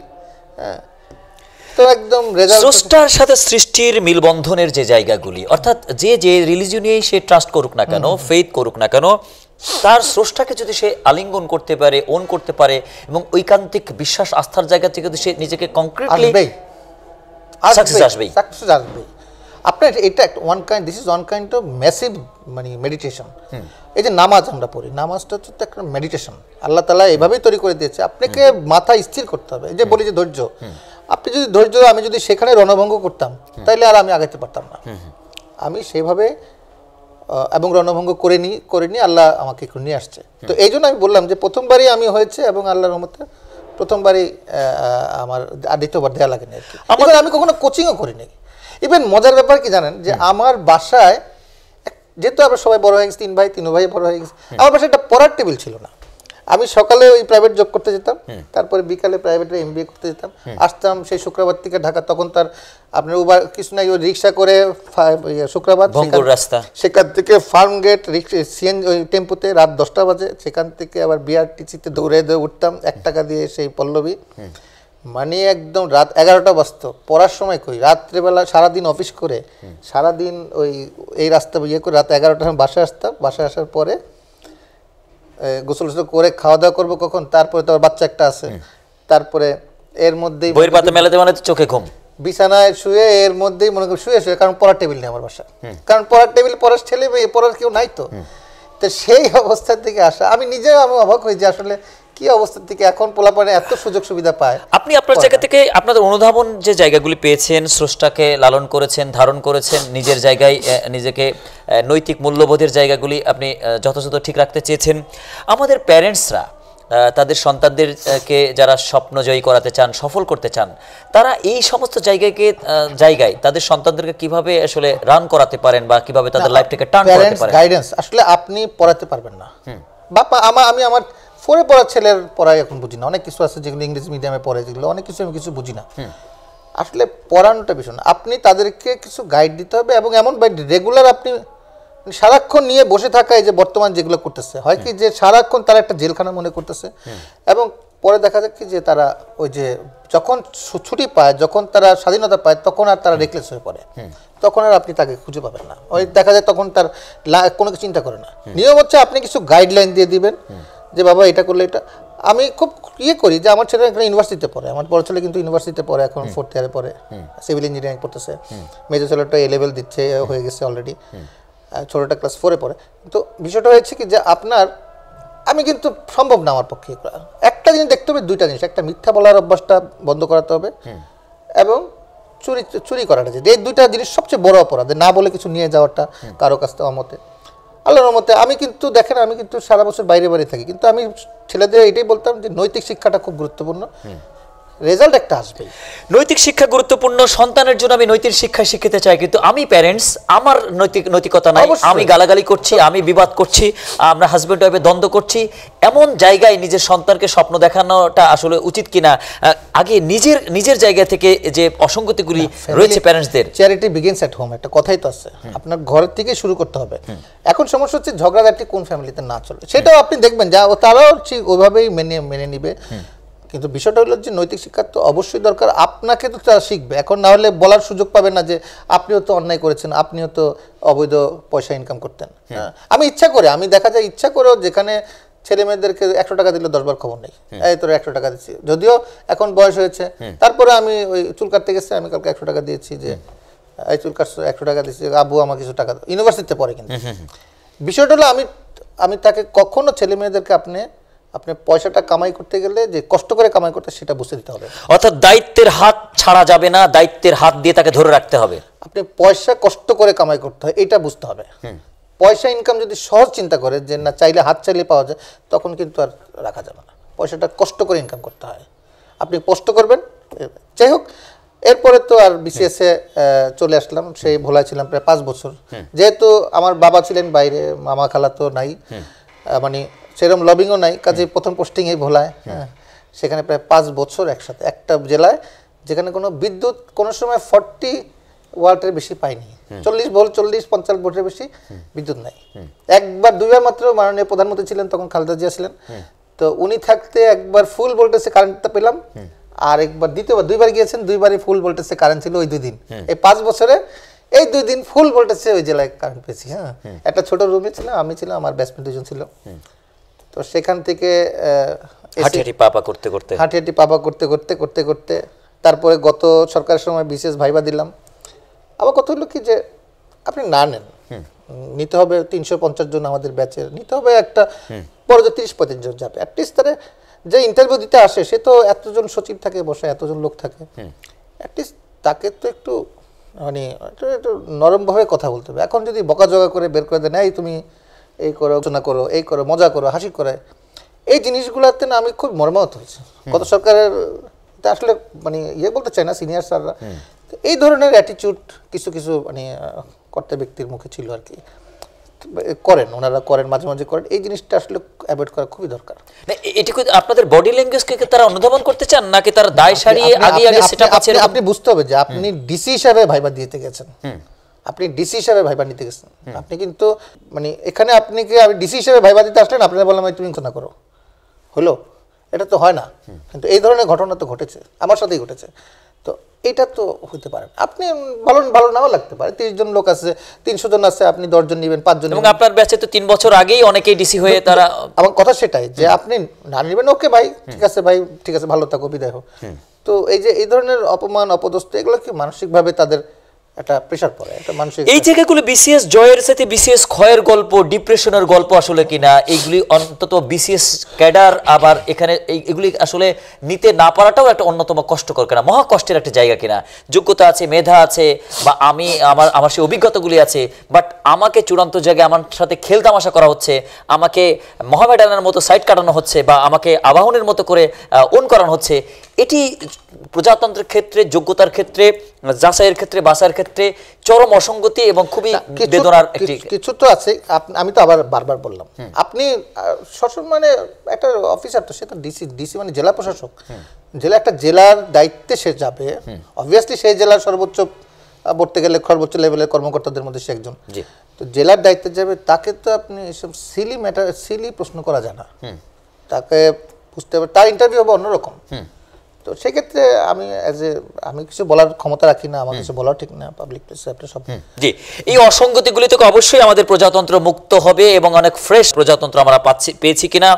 তো একদম স্রষ্টার সাথে সৃষ্টির মিলবন্ধনের যে জায়গাগুলি, অর্থাৎ যে রিলিজিয়নেই সে ট্রাস্ট করুক না কেন, ফেথ করুক না কেন, তার স্রষ্টাকে যদি সে আলিঙ্গন করতে পারে, ওন করতে পারে, এবং ঐকান্তিক বিশ্বাস আস্থার জায়গা থেকে যদি সে নিজেকে কংক্রিটলি সাকসেস আসবেই। আপনার এটা this is one kind of massive মানে মেডিটেশন। এই যে নামাজ আমরা পড়ি, নামাজটা হচ্ছে একটা মেডিটেশন। আল্লাহ তাআলা এভাবেই তৈরি করে দিয়েছে, আপনাকে মাথা স্থির করতে হবে। এই যে বলি যে ধৈর্য, আপনি যদি আমি যদি সেখানে রণভঙ্গ করতাম তাহলে আর আমি আগাইতে পারতাম না। আমি সেইভাবে এবং রণভঙ্গ করিনি, আল্লাহ আমাকে একটু নিয়ে আসছে। তো এই জন্য আমি বললাম যে প্রথমবারই আমি হয়েছে এবং আল্লাহর রহমতে প্রথমবারই আমার আর দ্বিতীয়বার দেওয়া লাগেনি আর কি। আমি কখনো কোচিংও করিনি। ইভেন মজার ব্যাপার কি জানেন, যে আমার বাসায় যেহেতু আমরা সবাই বড় হয়ে গেছি, 3 ভাই 3 ভাই বড় হয়ে গেছে, আমার বাসায় একটা পড়ার টেবিল ছিল না। আমি সকালে ওই প্রাইভেট জব করতে যেতাম, তারপরে বিকালে প্রাইভেটে MBA করতে যেতাম, আসতাম সেই শুক্রবার থেকে ঢাকা। তখন তার আপনার উবার কিছু নাই, ওই রিক্সা করে শুক্রবার সেখান থেকে ফার্ম গেট ওই টেম্পুতে রাত 10টা বাজে, সেখান থেকে আবার BRTC-তে দৌড়ে উঠতাম 1 টাকা দিয়ে সেই পল্লবী। মানে একদম রাত 11টা বাজতো, পড়ার সময় কই, রাত্রেবেলা সারাদিন অফিস করে সারাদিন এই রাস্তা করে রাত 11টার সময় বাসায় আসতাম। বাসায় আসার পরে গোসল করে খাওয়া দাওয়া করবো কখন, তারপরে তো বাচ্চা একটা আছে, তারপরে এর মধ্যেই বইয়ের পাতা মেলাতে মানে চোখে ঘুম, বিছানায় শুয়ে এর মধ্যেই মনে করি শুয়ে, কারণ পড়ার টেবিল নেই আমার বাসা, কারণ পড়ার টেবিল পড়ার ছেলে পড়ার কেউ নাই। তো সেই অবস্থা থেকে আসা, আমি অবাক হই যে আসলে কি অবস্থা থেকে এখন পোলাপানে এত সুযোগ সুবিধা পায়। আপনি আপনার জায়গা থেকে আপনাদের অনুধাবন যে জায়গাগুলি পেয়েছেন, স্রষ্টাকে লালন করেছেন, ধারণ করেছেন, নিজের জায়গায় নিজেকে নৈতিক মূল্যবোধের জায়গাগুলি আপনি যথাযথ ঠিক রাখতে চেয়েছেন। আমাদের প্যারেন্টসরা তাদের সন্তানদেরকে যারা স্বপ্নজয়ী করাতে চান, সফল করতে চান, তারা এই সমস্ত জায়গায় তাদের সন্তানদেরকে কিভাবে আসলে রান করাতে পারেন বা কিভাবে তাদের লাইফটাকে টার্ন করাতে পারেন? গাইডেন্স আসলে আপনি পড়াতে পারবেন না। বাবা আমি আমার 4-এ পড়া ছেলের পড়াই এখন বুঝি না, অনেক কিছু আছে যেগুলো ইংরেজি মিডিয়ামে পড়ে, যেগুলো অনেক কিছু আমি কিছু বুঝি না। আসলে পড়ানোটা বিষয় না, আপনি তাদেরকে কিছু গাইড দিতে হবে এবং এমন রেগুলার আপনি সারাক্ষণ নিয়ে বসে থাকা, এই যে বর্তমান যেগুলো করতেছে, হয় কি যে সারাক্ষণ তারা একটা জেলখানা মনে করতেছে, এবং পরে দেখা যায় কি যে তারা ওই যে যখন ছুটি পায়, যখন তারা স্বাধীনতা পায়, তখন আর তারা রেকলেস হয়ে পড়ে, তখন আর আপনি তাকে খুঁজে পাবেন না। ওই দেখা যায় তখন তার কোনো কিছু চিন্তা করে না। নিয়ম হচ্ছে আপনি কিছু গাইডলাইন দিয়ে দিবেন, যে বাবা এটা করলে এটা, আমি খুব করি যে আমার ছেলে একটা ইউনিভার্সিটিতে পড়ে, আমার বড় ছেলে কিন্তু ইউনিভার্সিটিতে পড়ে, এখন 4th ইয়ারে পড়ে, সিভিল ইঞ্জিনিয়ারিং পড়তেছে, মেজর ছেলেটা A লেভেল দিচ্ছে, হয়ে গেছে অলরেডি, ছোটটা ক্লাস 4-এ পড়ে। তো বিষয়টা হয়েছে কি যে আপনার, আমি কিন্তু সম্ভব না আমার পক্ষে করা। একটা জিনিস দেখতে হবে, দুইটা জিনিস, একটা মিথ্যা বলার অভ্যাসটা বন্ধ করাতে হবে, এবং চুরি করাটা, যে এই দুইটা জিনিস সবচেয়ে বড় অপরাধ, না বলে কিছু নিয়ে যাওয়াটা কারো কাছ থেকে অমতে। আল্লাহর মতে আমি কিন্তু দেখেন, আমি কিন্তু সারা বছর বাইরে বাইরে থাকি, কিন্তু আমি ছেলেদের এটাই বলতাম যে নৈতিক শিক্ষাটা খুব গুরুত্বপূর্ণ, রেজাল্ট একটা আসবে। নৈতিক শিক্ষা গুরুত্বপূর্ণ, সন্তানের জন্য আমি নৈতিক শিক্ষা শিখাতে চাই, কিন্তু আমি প্যারেন্টস, আমার নৈতিকতা নাই, আমি গালাগালি করছি, আমি বিবাদ করছি, আমরা হাজব্যান্ড ওয়াইফে দ্বন্দ্ব করছি, এমন জায়গায় নিজের সন্তানকে স্বপ্ন দেখানোটা আসলে উচিত কিনা? আগে নিজের জায়গা থেকে যে অসঙ্গতিগুলি রয়েছে প্যারেন্টসদের। চ্যারিটি বিগিনস এট হোম, একটা কথাই তো আছে, আপনার ঘর থেকে শুরু করতে হবে। এখন সমস্যা হচ্ছে ঝগড়াঝাটি কোন ফ্যামিলিতে না চলে, সেটাও আপনি দেখবেন, যা তারাও ঠিক ওইভাবেই মেনে নিবে। কিন্তু বিষয়টা হলো যে নৈতিক শিক্ষা তো অবশ্যই দরকার, আপনাকে তো তারা শিখবে, এখন না হলে বলার সুযোগ পাবেন না যে আপনিও তো অন্যায় করেছেন, আপনিও তো অবৈধ পয়সা ইনকাম করতেন। আমি দেখা যায় ইচ্ছা করেও, যেখানে ছেলে মেয়েদেরকে 100 টাকা দিলে 10 বার খবর নেই, এই তোর 100 টাকা দিচ্ছি, যদিও এখন বয়স হয়েছে, তারপরে আমি ওই চুল কাটতে গেছে, আমি কালকে 100 টাকা দিয়েছি, যে এই চুল কাটছো 100 টাকা দিচ্ছি, আবু আমার কিছু টাকা দাও, ইউনিভার্সিটিতে পড়ে। কিন্তু বিষয়টা হলো আমি তাকে কখনো ছেলে মেয়েদেরকে আপনি পয়সাটা কামাই করতে গেলে যে কষ্ট করে কামাই করতে, সেটা বুঝতে দিতে হবে। অর্থাৎ দায়িত্বের হাত ছাড়া যাবে না, দায়িত্বের হাত দিয়ে তাকে ধরে রাখতে হবে। আপনি পয়সা কষ্ট করে কামাই করতে হয়, এটা বুঝতে হবে। পয়সা ইনকাম যদি সহজ চিন্তা করে যে না চাইলে হাত চাইলে পাওয়া যায়, তখন কিন্তু আর রাখা যাবে না। পয়সাটা কষ্ট করে ইনকাম করতে হয়, আপনি কষ্ট করবেন। যাই হোক, এরপরে তো আর বিসিএসে চলে আসলাম, সেই ভোলায় ছিলাম প্রায় 5 বছর। যেহেতু আমার বাবা ছিলেন বাইরে, মামা খালা তো নাই, মানে সেরকম লবিংও নাই, কাজে প্রথম পোস্টিং এই ভোলায়, সেখানে প্রায় 5 বছর একসাথে একটা জেলায়, যেখানে কোনো বিদ্যুৎ কোনো সময় 40 ওয়াটের বেশি পাইনি, 40 ভোল্ট 40-50 ভোল্টের বেশি বিদ্যুৎ নাই। একবার 2বার মাত্র মাননীয় প্রধানমন্ত্রী ছিলেন তখন, খালেদা জিয়া ছিলেন, তো উনি থাকতে একবার ফুল ভোল্টেজে কারেন্টটা পেলাম, আর একবার দ্বিতীয়বার 2বার গিয়েছেন, 2বারই ফুল ভোল্টেজে কারেন্ট ছিল ওই 2 দিন। এই 5 বছরে এই 2 দিন ফুল ভোল্টেজে ওই জেলায় কারেন্ট পেয়েছি। হ্যাঁ, একটা ছোট রুমে ছিলাম, আমি ছিলাম, আমার ব্যাচমেট 2জন ছিল। তো সেখান থেকে হাঁটিহাঁটি পাপা করতে করতে তারপরে গত সরকারের সময় বিশেষ ভাইবা দিলাম। আবার কথা হলো কি যে আপনি না নেন, নিতে হবে 350 জন আমাদের ব্যাচের, নিতে হবে একটা বড় যে 30-35 জন যাবে, অ্যাটলিস্ট তারা যে ইন্টারভিউ দিতে আসে, সে তো এতজন সচিব থাকে বসে, এতজন লোক থাকে, অ্যাটলিস্ট তাকে তো একটু মানে একটু নরমভাবে কথা বলতে হবে। এখন যদি বকাঝকা করে বের করে দেন, এই তুমি এই করো, আলোচনা করো, এই করো, মজা করো, হাসি করে, এই জিনিসগুলোতে না আমি খুব মর্মাহত হয়েছি। গত সরকারের আসলে মানে বলতে চাই না, সিনিয়র স্যাররা এই ধরনের অ্যাটিটিউড কিছু মানে কর্তা ব্যক্তির মুখে ছিল আর কি, ওনারা করেন, মাঝে মাঝে করেন। এই জিনিসটা আসলে অ্যাভয়েড করা খুবই দরকার। এটি আপনাদের বডি ল্যাঙ্গুয়েজকে তারা অনুধাবন করতে চান, নাকি তারা দায় সারিয়ে আগে সেটআপ আছে? আপনি বুঝতে হবে যে আপনি ডিসি হিসাবে ভাইবা দিতে গেছেন, আপনি ডিসি হিসাবে ভাইবা নিতে গেছেন, আপনি কিন্তু মানে এখানে আপনি কি ডিসি হিসাবে ভাইবা দিতে আসলেন, আপনারা বললাম তুমি না করো, হলো? এটা তো হয় না। কিন্তু এই ধরনের ঘটনা তো ঘটেছে, আমার সাথেই ঘটেছে। তো এটা তো হতে পারে না। আপনি ভালো নাও লাগতে পারে, 30 জন লোক আছে, 300 জন আছে, আপনি 10 জন নেবেন, 5 জন, এবং আপনার ব্যাচে তো 3 বছর আগেই অনেকেই ডিসি হয়ে তারা। আমার কথা সেটাই যে আপনি না নেবেন, ওকে ভাই ঠিক আছে, ভাই ঠিক আছে, ভালো থাকো, বিদায় হোক। তো এই ধরনের অপমান অপদস্থ, এগুলো কি মানসিকভাবে তাদের একটা প্রেসার পড়ে, একটা মানসিক। এই জায়গাগুলো বিসিএস জয়ের সাথে বিসিএস ক্ষয়ের গল্প, ডিপ্রেশনের গল্প আসলে কিনা, এইগুলি অন্তত বিসিএস ক্যাডার আবার এখানে এগুলি আসলে নিতে না পারাটাও একটা অন্যতম কষ্টকর কিনা, মহা কষ্টের একটা জায়গা কিনা। যোগ্যতা আছে, মেধা আছে, বা আমার সেই অভিজ্ঞতাগুলি আছে, বাট আমাকে চূড়ান্ত জায়গায় আমার সাথে খেল তামাশা করা হচ্ছে, আমাকে মহামেডানের মতো সাইড কাটানো হচ্ছে, বা আমাকে আবাহনের মতো করে ওন করানো হচ্ছে। এটি প্রজাতন্ত্রের ক্ষেত্রে, যোগ্যতার ক্ষেত্রে, যাচাইয়ের ক্ষেত্রে, বাছাইয়ের ক্ষেত্রে চরম অসঙ্গতি এবং খুবই বেদনার একটি কিছু তো আছে। আমি তো আবার বারবার বললাম, আপনি মানে একটা অফিসার, তো সে তো ডিসি মানে জেলা প্রশাসক, একটা জেলার দায়িত্বে সে যাবে, অবভিয়াসলি সেই জেলার সর্বোচ্চ বলতে গেলে সর্বোচ্চ লেভেলের কর্মকর্তাদের মধ্যে সে একজন। তো জেলার দায়িত্বে যাবে, তাকে তো আপনি এসব সিলি প্রশ্ন করা যায় না, তাকে বুঝতে হবে, তার ইন্টারভিউ হবে অন্যরকম। তো সেক্ষেত্রে আমি কিছু বলার ক্ষমতা রাখি না, আমার কিছু বলাও ঠিক না, পাবলিক প্লেসে আপনি সব। জি, এই অসঙ্গতিগুলি থেকে অবশ্যই আমাদের প্রজাতন্ত্র মুক্ত হবে এবং অনেক ফ্রেশ প্রজাতন্ত্র আমরা পেয়েছি কিনা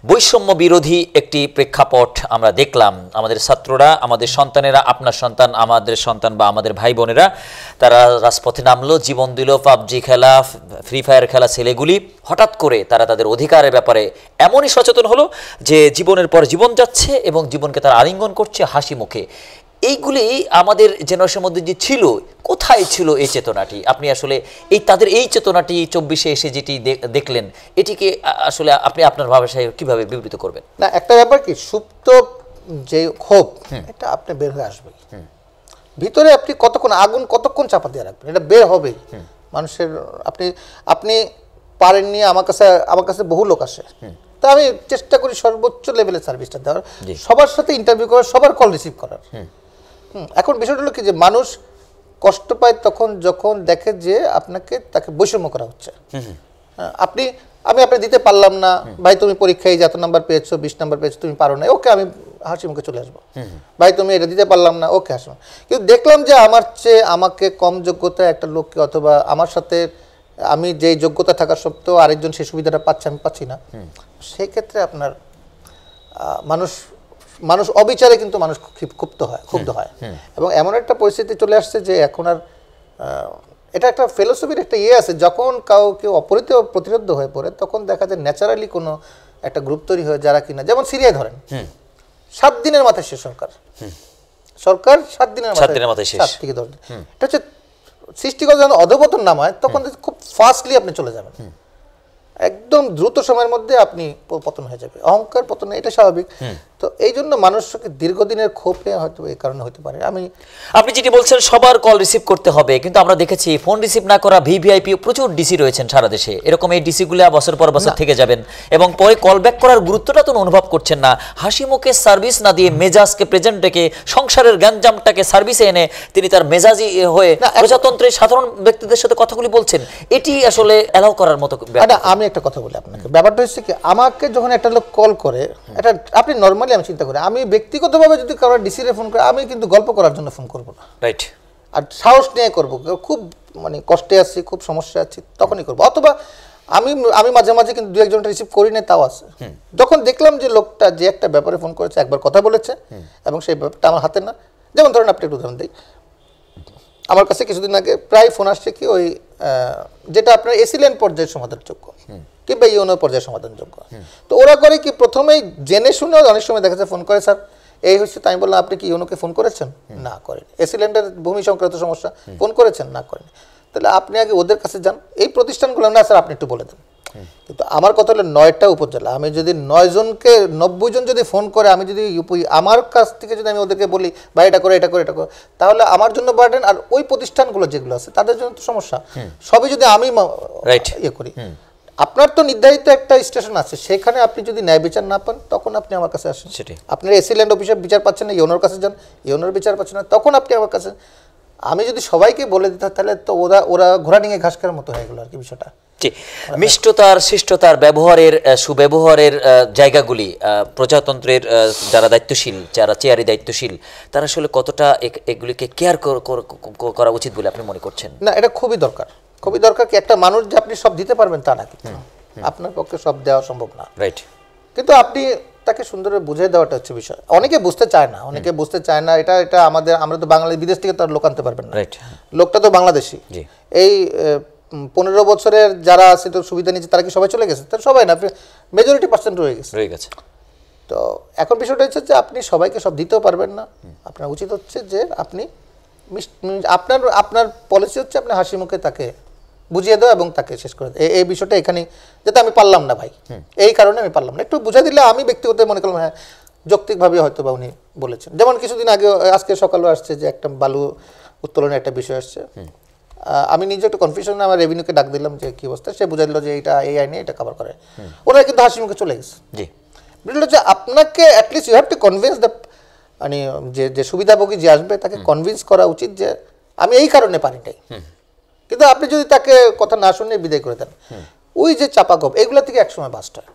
বৈষম্য বিরোধী একটি প্রেক্ষাপট আমরা দেখলাম। আমাদের ছাত্ররা, আমাদের সন্তানেরা, আপনার সন্তান, আমাদের সন্তান বা আমাদের ভাই বোনেরা, তারা রাজপথে নামলো, জীবন দিল, পাবজি খেলা, ফ্রি ফায়ার খেলা ছেলেগুলি হঠাৎ করে তারা তাদের অধিকারের ব্যাপারে এমনই সচেতন হলো যে জীবনের পর জীবন যাচ্ছে এবং জীবনকে তারা আলিঙ্গন করছে হাসি মুখে। এইগুলি আমাদের জেনারেশনের মধ্যে যে ছিল, কোথায় ছিল এই চেতনাটি? আপনি আসলে তাদের এই চেতনাটি 24-এ এসে যেটি দেখলেন, এটিকে আসলে আপনি আপনার ভাষায় কিভাবে বিবৃত করবেন? না, একটা ব্যাপার কি, সুপ্ত যে ক্ষোভ, এটা আপনি বের হয়ে আসবে। ভিতরে আপনি আগুন কতক্ষণ চাপা দিয়ে রাখবেন, এটা বের হবেই। মানুষের আপনি পারেননি, আমার কাছে বহু লোক আসে, তা আমি চেষ্টা করি সর্বোচ্চ লেভেলের সার্ভিসটা দেওয়ার, সবার সাথে ইন্টারভিউ করার, সবার কল রিসিভ করার। এখন বিষয়টা হলো কি, যে মানুষ কষ্ট পায় তখন যখন দেখে যে তাকে বৈষম্য করা হচ্ছে। আমি আপনাকে দিতে পারলাম না, ভাই তুমি পরীক্ষায় যত নাম্বার পেয়েছো, 20 নাম্বার পেয়েছো, তুমি পারো না, ওকে আমি হাসি মুখে চলে আসবো। ভাই তুমি এটা দিতে পারলাম না, ওকে হাসি। কিন্তু দেখলাম যে আমাকে কম যোগ্যতা একটা লোককে, অথবা আমার সাথে আমি যেই যোগ্যতা থাকা সত্ত্বেও আরেকজন সেই সুবিধাটা পাচ্ছে, আমি পাচ্ছি না, সেই ক্ষেত্রে আপনার মানুষ অবিচারে কিন্তু মানুষ ক্ষুব্ধ হয়। এবং এমন একটা পরিস্থিতি চলে আসছে যে এখন আর এটা একটা ফিলোসফির একটা আছে, যখন কেউ প্রতিরোধ হয়ে পড়ে, তখন দেখা যায় ন্যাচারালি কোনো একটা গ্রুপ তৈরি হয় যারা কিনা, যেমন সিরিয়ায় ধরেন 7 দিনের মাথায় শেষ সরকার 7 দিনের মাথায় শেষ, 7 থেকে 10 দিন। এটা হচ্ছে সৃষ্টিকর্তা যখন অধঃপতন নামায়, তখন খুব ফাস্টলি আপনি চলে যাবেন, একদম দ্রুত সময়ের মধ্যে আপনি পতন হয়ে যাবে, অহংকার পতন, এটা স্বাভাবিক। তো এই জন্য মানুষকে দীর্ঘদিনের ক্ষোভে হয়তো এই কারণে হতে পারে। আপনি যেটি বলছেন সবার কল রিসিভ করতে হবে, কিন্তু আমরা দেখেছি ফোন রিসিভ না করা ভিভিআইপি প্রচুর ডিসি রয়েছেন সারা দেশে। এরকম এই ডিসিগুলো বছর পর বছর থেকে যাবেন এবং পরে কল ব্যাক করার গুরুত্বটা তো অনুভব করছেন না। হাসি মুখে সার্ভিস না দিয়ে মেজাজকে প্রেজেন্ট রেখে, সংসারের গ্যাঞ্জামটাকে সার্ভিসে এনে তিনি তার মেজাজি হয়ে প্রজাতন্ত্রের সাধারণ ব্যক্তিদের সাথে কথাগুলি বলছেন, এটি আসলে অ্যালাউ করার মতো। আমি একটা কথা বলি আপনাকে, ব্যাপারটা হচ্ছে কি, আমাকে যখন একটা লোক কল করে, এটা আপনি নর্মালি আমি চিন্তা করি, আমি ব্যক্তিগতভাবে যদি কারো ডিসিরে ফোন করে, আমি কিন্তু গল্প করার জন্য ফোন করবো না, রাইট, আর সাহস নিয়ে করবো, খুব কষ্টে আছি, খুব সমস্যা আছি, তখনই করবো। অথবা আমি মাঝে মাঝে কিন্তু 2-1জনটা রিসিভ করি না, তাও আছে। যখন দেখলাম যে লোকটা যে একটা ব্যাপারে ফোন করেছে, একবার কথা বলেছে এবং সেই ব্যাপারটা আমার হাতে না, যেমন ধরেন আপনি একটু উদাহরণ দিই, আমার কাছে কিছুদিন আগে প্রায় ফোন আসছে কি, ওই যেটা আপনার এসিল্যান্ড পর্যায়ের সমাধানযোগ্য কিংবা ইউনো পর্যায়ের সমাধানযোগ্য, তো ওরা করে কি, প্রথমেই জেনে শুনে অনেক সময় দেখা যাচ্ছে ফোন করে, স্যার এই হচ্ছে, তাই বললাম আপনি কি ইউনোকে ফোন করেছেন? না করেন। এসিল্যান্ডের ভূমি সংক্রান্ত সমস্যা, ফোন করেছেন? না করেন। তাহলে আপনি আগে ওদের কাছে যান, এই প্রতিষ্ঠানগুলো, না স্যার আপনি একটু বলে দেন। কিন্তু আমার কথা হলো 9টা উপজেলা, আমি যদি 9 জনকে 90 জন যদি ফোন করে, আমি যদি আমার কাছ থেকে যদি আমি ওদেরকে বলি বা এটা করে, তাহলে আমার জন্য বার্ডেন, আর ওই প্রতিষ্ঠানগুলো যেগুলো আছে তাদের জন্য তো সমস্যা। সবই যদি আমি ইয়ে করি, আপনার তো নির্ধারিত একটা স্টেশন আছে, সেখানে আপনি যদি ন্যায় বিচার না পান, তখন আপনি আমার কাছে আসেন। আপনার এসিল্যান্ড অফিসে বিচার পাচ্ছেন না, ইউনোর কাছে যান, ইউনোর বিচার পাচ্ছেন না, তখন আপনি আমার কাছে। আমি যদি সবাইকে বলে দিতাম, তাহলে তো ওরা ঘোড়া নিয়ে ঘাস খাওয়ার মতো হয়ে গেল আর কি বিষয়টা। মিষ্টতার, শিষ্টতার, ব্যবহারের, সুব্যবহারের জায়গাগুলি প্রজাতন্ত্রের যারা দায়িত্বশীল, যারা চেয়ারে দায়িত্বশীল, তারা আসলে কতটা এগুলিকে কেয়ার করা উচিত বলে আপনি মনে করছেন? না, এটা খুবই দরকার কি, একটা মানুষ যে আপনি সব দিতে পারবেন তা না, কিন্তু আপনার পক্ষে সব দেওয়া সম্ভব না, রাইট। কিন্তু আপনি তাকে সুন্দরভাবে বুঝিয়ে দেওয়াটা হচ্ছে বিষয়। অনেকে বুঝতে চায় না, এটা আমরা তো বাংলাদেশ, বিদেশ থেকে তার লোক আনতে পারবেন না, লোকটা তো বাংলাদেশি। এই 15 বছরের যারা আছে তো সুবিধা নিচ্ছে, তারা কি সবাই চলে গেছে? তারা সবাই না, মেজরিটি পার্সেন্ট রয়ে গেছে। তো এখন বিষয়টা হচ্ছে যে আপনি সবাইকে সব দিতেও পারবেন না, আপনার উচিত হচ্ছে যে আপনি আপনার পলিসি হচ্ছে আপনি হাসি মুখে তাকে বুঝিয়ে দাও এবং তাকে শেষ করে দাও। এই বিষয়টা এখানে, যাতে আমি পারলাম না ভাই, এই কারণে আমি পারলাম না, একটু বুঝাই দিলে আমি ব্যক্তিগত মনে করলাম হ্যাঁ যৌক্তিকভাবে হয়তো বা উনি বলেছেন। যেমন কিছুদিন আগে, আজকে সকালেও আসছে যে একটা বালু উত্তোলনের একটা বিষয় আসছে, আমি নিজে একটু কনফিউশন, আমার রেভিনিউকে ডাক দিলাম যে কি অবস্থা, সে বুঝাই দিল যে এটা এই আইনে এটা কভার করে, ওনারা কিন্তু হাসি মুখে চলে গেছে। বুঝলো যে আপনাকে at least you have to convince the, মানে যে সুবিধাভোগী যে আসবে তাকে কনভিন্স করা উচিত যে আমি এই কারণে পারি নাই। কিন্তু আপনি যদি তাকে কথা না শুনে বিদায় করে দেন, ওই যে চাপা ক্ষোভ, এগুলো থেকে একসময় বাস্ট হয়।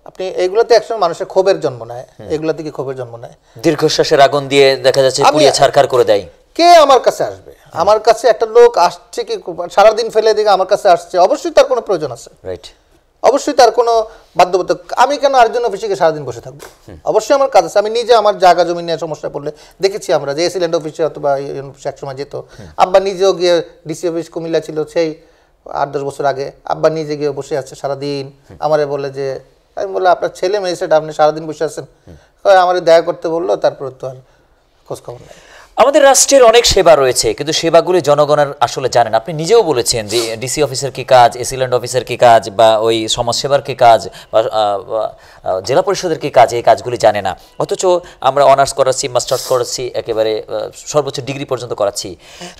আপনি এইগুলোতে একসময় মানুষের ক্ষোভের জন্ম নেয়, এগুলো থেকে ক্ষোভের জন্ম নেয়, দীর্ঘশ্বাসের আগুন দিয়ে দেখা যাচ্ছে পুড়িয়ে ছারখার করে দেয়। কে আমার কাছে আসবে? আমার কাছে একটা লোক আসছে কি সারাদিন ফেলে দিকে আমার কাছে আসছে, অবশ্যই তার কোনো প্রয়োজন আছে, রাইট, অবশ্যই তার কোনো বাধ্যবাধক, আমি কেন আরেকজন অফিসে সারাদিন বসে থাকবো? অবশ্যই আমার কাজ আছে। আমি নিজে আমার জায়গা জমি নিয়ে সমস্যা পড়লে দেখেছি আমরা যে এসি ল্যান্ড অফিসে অথবা অফিসে একসময় যেত, আব্বা নিজেও গিয়ে ডিসি অফিস কুমিল্লা ছিল সেই 8-10 বছর আগে, আব্বা নিজে গিয়ে বসে আছে সারাদিন। আমারে বলে যে, আমি বললাম আপনার ছেলে ম্যাজিস্ট্রেট, আপনি সারাদিন বসে আছেন? আমার দেখা করতে বললো, তারপর তো আর খোঁজ খবর নেই। আমাদের রাষ্ট্রের অনেক সেবা রয়েছে, কিন্তু সেবাগুলি জনগণের আসলে জানেন। আপনি নিজেও বলেছেন যে ডিসি অফিসের কি কাজ, এসিল্যান্ড অফিসের কি কাজ, বা ওই সমাজসেবার কি কাজ, বা জেলা পরিষদের কি কাজ, এই কাজগুলি জানে না। অথচ আমরা অনার্স করাচ্ছি, মাস্টার্স করাচ্ছি, একেবারে সর্বোচ্চ ডিগ্রি পর্যন্ত করাচ্ছি।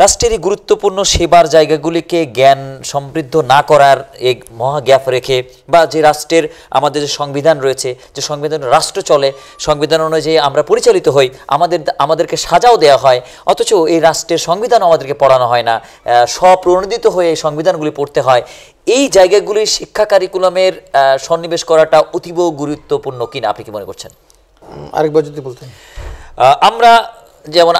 রাষ্ট্রের এই গুরুত্বপূর্ণ সেবার জায়গাগুলিকে জ্ঞান সমৃদ্ধ না করার এক মহা গ্যাপ রেখে, বা যে রাষ্ট্রের আমাদের যে সংবিধান রয়েছে, যে সংবিধান রাষ্ট্র চলে, সংবিধান অনুযায়ী আমরা পরিচালিত হই, আমাদেরকে সাজাও দেওয়া হয়, অথচ এই রাষ্ট্রের সংবিধান আমাদেরকে পড়ানো হয় না, স্বপ্রণোদিত হয়ে এই সংবিধানগুলি পড়তে হয়। এই জায়গাগুলি শিক্ষা কারিকুলামের সন্নিবেশ করাটা অতীব গুরুত্বপূর্ণ কিনা আপনি কি মনে করছেন? আরেকবার যদি বলতেন। আমরা যেমন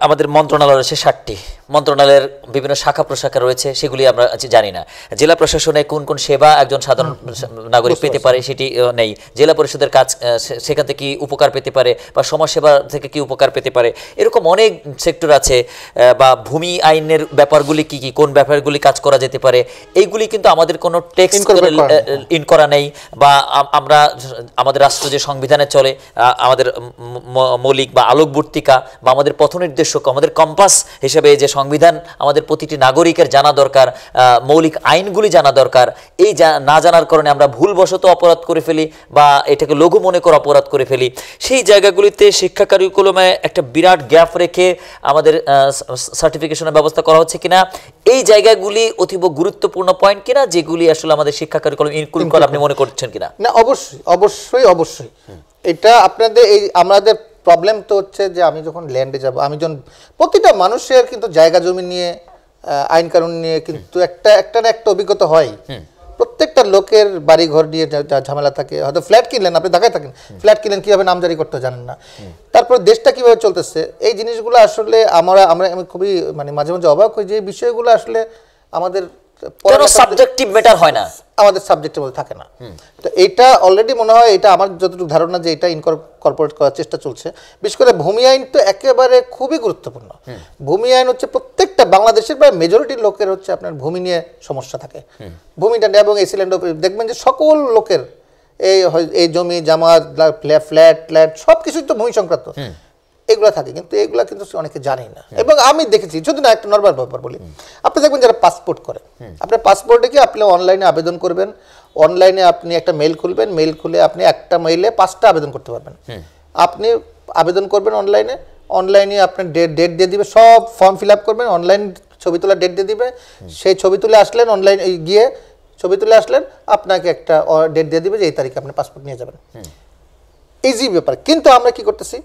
আমাদের মন্ত্রণালয় রয়েছে 7টি, মন্ত্রণালয়ের বিভিন্ন শাখা প্রশাখা রয়েছে, সেগুলি আমরা জানি না। জেলা প্রশাসনে কোন কোন সেবা একজন সাধারণ নাগরিক পেতে পারে সেটি নেই। জেলা পরিষদের কাজ সেখান থেকে কি উপকার পেতে পারে, বা সমাজসেবা থেকে কি উপকার পেতে পারে, এরকম অনেক সেক্টর আছে। বা ভূমি আইনের ব্যাপারগুলি কি কি, কোন ব্যাপারগুলি কাজ করা যেতে পারে, এইগুলি কিন্তু আমাদের কোনো টেক্সট ইন করা নেই। বা আমরা আমাদের রাষ্ট্র যে সংবিধানে চলে, আমাদের মৌলিক বা আলোকবর্তিকা বা আমাদের পথনির্দেশক, আমাদের কম্পাস হিসেবে যে সংবিধান আমাদের প্রতিটি নাগরিকের জানা দরকার, মৌলিক আইনগুলি জানা দরকার, এই না জানার কারণে আমরা ভুলবশত অপরাধ করে ফেলি বা এটাকে লঘু মনে করে অপরাধ করে ফেলি। সেই জায়গাগুলিতে শিক্ষা কারিকুলামে একটা বিরাট গ্যাপ রেখে আমাদের সার্টিফিকেশনের ব্যবস্থা করা হচ্ছে কিনা, এই জায়গাগুলি অতীব গুরুত্বপূর্ণ পয়েন্ট কিনা, যেগুলি আসলে আমাদের শিক্ষা কারিকুলাম ইনক্লুড করা আপনি মনে করছেন কিনা? না, অবশ্যই অবশ্যই অবশ্যই। এটা আপনাদের এই আমাদের প্রবলেম তো হচ্ছে যে আমি যখন ল্যান্ডে যাব, আমি যখন প্রতিটা মানুষের কিন্তু জায়গা জমি নিয়ে আইন কানুন নিয়ে কিন্তু একটা না একটা অভিজ্ঞতা হয়। প্রত্যেকটা লোকের বাড়ি ঘর নিয়ে ঝামেলা থাকে। হয়তো ফ্ল্যাট কিনলেন, আপনি ঢাকায় থাকেন, ফ্ল্যাট কিনলেন কীভাবে নামজারি করতে জানেন না, তারপর দেশটা কীভাবে চলতেছে, এই জিনিসগুলো আসলে আমি খুবই মানে মাঝে মাঝে অবাক হই যে এই বিষয়গুলো আসলে আমাদের সাবজেক্টিভ ম্যাটার হয় না, আমাদের সাবজেক্টের মধ্যে থাকে না। তো এটা অলরেডি মনে হয়, এটা আমার যতটুকু ধারণা যে এটা ইনকর্পোরেট করার চেষ্টা চলছে। বিশেষ করে ভূমি আইন তো একেবারে খুবই গুরুত্বপূর্ণ। ভূমি আইন হচ্ছে প্রত্যেকটা বাংলাদেশের প্রায় মেজরিটি লোকের হচ্ছে আপনার ভূমি নিয়ে সমস্যা থাকে, ভূমিটা নিয়ে। এবং এসিল্যান্ড দেখবেন যে সকল লোকের এই জমি জামা ফ্ল্যাট সব কিছুই তো ভূমি সংক্রান্ত এগুলো থাকে, কিন্তু এগুলা কিন্তু অনেকে জানেই না। এবং আমি দেখেছি, যদি না একটা নর্মাল ব্যাপার বলি, আপনি দেখবেন যারা পাসপোর্ট করে, আপনার পাসপোর্টে কি আপনি অনলাইনে আবেদন করবেন, অনলাইনে আপনি একটা মেইল খুলবেন, মেইল খুলে আপনি একটা মেইলে 5টা আবেদন করতে পারবেন। আপনি আবেদন করবেন অনলাইনে আপনার ডেট দিয়ে দিবে, সব ফর্ম ফিল আপ করবেন, অনলাইন ছবি তোলা ডেট দিয়ে দিবে, সেই ছবি তুলে আসলেন, অনলাইন গিয়ে ছবি তুলে আসলেন, আপনাকে একটা ডেট দিয়ে দিবে যে এই তারিখে আপনি পাসপোর্ট নিয়ে যাবেন। ইজি ব্যাপার। কিন্তু আমরা কি করতেছি,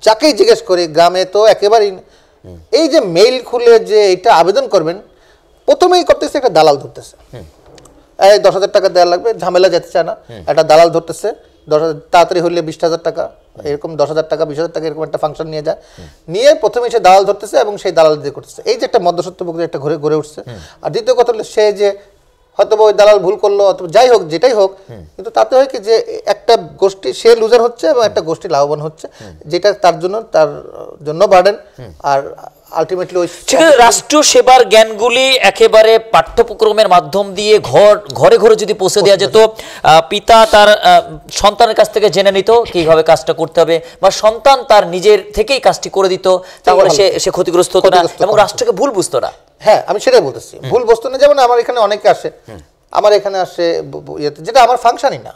যাকেই জিজ্ঞেস করি গ্রামে তো একেবারেই এই যে মেইল খুলে যে এটা আবেদন করবেন, প্রথমেই করতেছে একটা দালাল ধরতেছে, এই 10,000 টাকা দেওয়া লাগবে, ঝামেলা যেতে চায় না, একটা দালাল ধরতেছে, 10,000 তাড়াতাড়ি হলে 20,000 টাকা, এরকম 10,000 টাকা 20,000 টাকা এরকম একটা ফাংশন নিয়ে যায়, নিয়ে প্রথমে সে দালাল ধরতেছে এবং সেই দালাল দিয়ে করতেছে। এই যে একটা মধ্যস্বত্ব প্রক্রিয়া একটা গড়ে উঠছে। আর দ্বিতীয় কথা হলো সে যে হয়তো ওই দালাল ভুল করলো অথবা যাই হোক, যেটাই হোক, কিন্তু তাতে হয় কি যে একটা গোষ্ঠী সে লুজার হচ্ছে এবং একটা গোষ্ঠী লাভবান হচ্ছে, যেটা তার জন্য বার্ডেন। আর আলটিমেটলি ওই রাষ্ট্র সেবার জ্ঞানগুলি একেবারে পাঠ্যক্রমের মাধ্যম দিয়ে ঘরে ঘরে যদি পৌঁছে দেওয়া যেত, পিতা তার সন্তানের কাছ থেকে জেনে নিত কিভাবে কাজটা করতে হবে, বা সন্তান তার নিজের থেকেই কাজটি করে দিত, তাহলে সে ক্ষতিগ্রস্ত হতো না এবং রাষ্ট্রকে ভুল বুঝতো না। হ্যাঁ, আমি সেটাই বলতেছি, ভুল বস্তু না। যেমন আমার এখানে অনেকে আসে, আমার এখানে আসে যেটা আমার ফাংশনই না,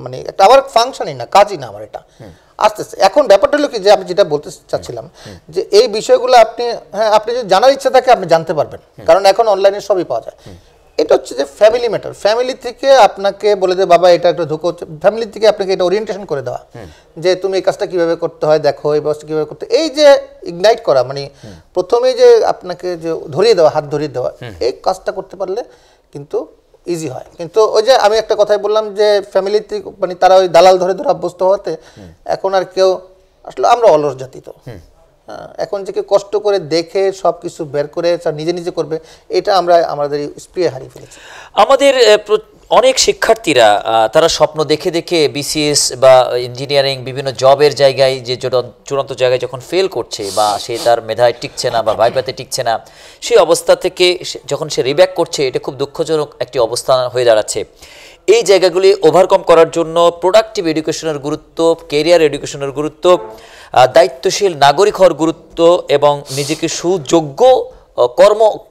মানে একটা আমার ফাংশনই না, কাজই না আমার, এটা আস্তে আস্তে। এখন ব্যাপারটা হলো কি যে আমি যেটা বলতে চাচ্ছিলাম যে এই বিষয়গুলো আপনি যদি জানার ইচ্ছা থাকে আপনি জানতে পারবেন, কারণ এখন অনলাইনে সবই পাওয়া যায়। এটা হচ্ছে যে ফ্যামিলি ম্যাটার। ফ্যামিলি থেকে আপনাকে বলে দেয় বাবা এটা একটা ধোঁকা হচ্ছে, ফ্যামিলি থেকে আপনাকে এটা ওরিয়েন্টেশন করে দেওয়া যে তুমি এই কাজটা কীভাবে করতে হয় দেখো, এই ব্যবস্থা কীভাবে করতে, এই যে ইগনাইট করা, মানে প্রথমেই যে আপনাকে যে ধরিয়ে দেওয়া, হাত ধরিয়ে দেওয়া, এই কাজটা করতে পারলে কিন্তু ইজি হয়। কিন্তু ওই যে আমি একটা কথাই বললাম যে ফ্যামিলিতে মানে তারা ওই দালাল ধরে অভ্যস্ত হওয়াতে এখন আর কেউ আসলে আমরা অলস জাতি, তো হ্যাঁ, এখন যে কেউ কষ্ট করে দেখে সব কিছু বের করে নিজে নিজে করবে, এটা আমরা আমাদের স্প্রিয় হারিয়ে ফেলেছি। আমাদের অনেক শিক্ষার্থীরা তারা স্বপ্ন দেখে দেখে বিসিএস বা ইঞ্জিনিয়ারিং বিভিন্ন জবের জায়গায় যে চূড়ান্ত জায়গায় যখন ফেল করছে বা সে তার মেধায় টিকছে না বা ভাইভাতে টিকছে না, সেই অবস্থা থেকে যখন সে রিব্যাক করছে, এটা খুব দুঃখজনক একটি অবস্থা হয়ে দাঁড়াচ্ছে। এই জায়গাগুলি ওভারকাম করার জন্য প্রোডাক্টিভ এডুকেশনের গুরুত্ব, কেরিয়ার এডুকেশনের গুরুত্ব, দায়িত্বশীল নাগরিক হওয়ার গুরুত্ব এবং নিজেকে সুযোগ্য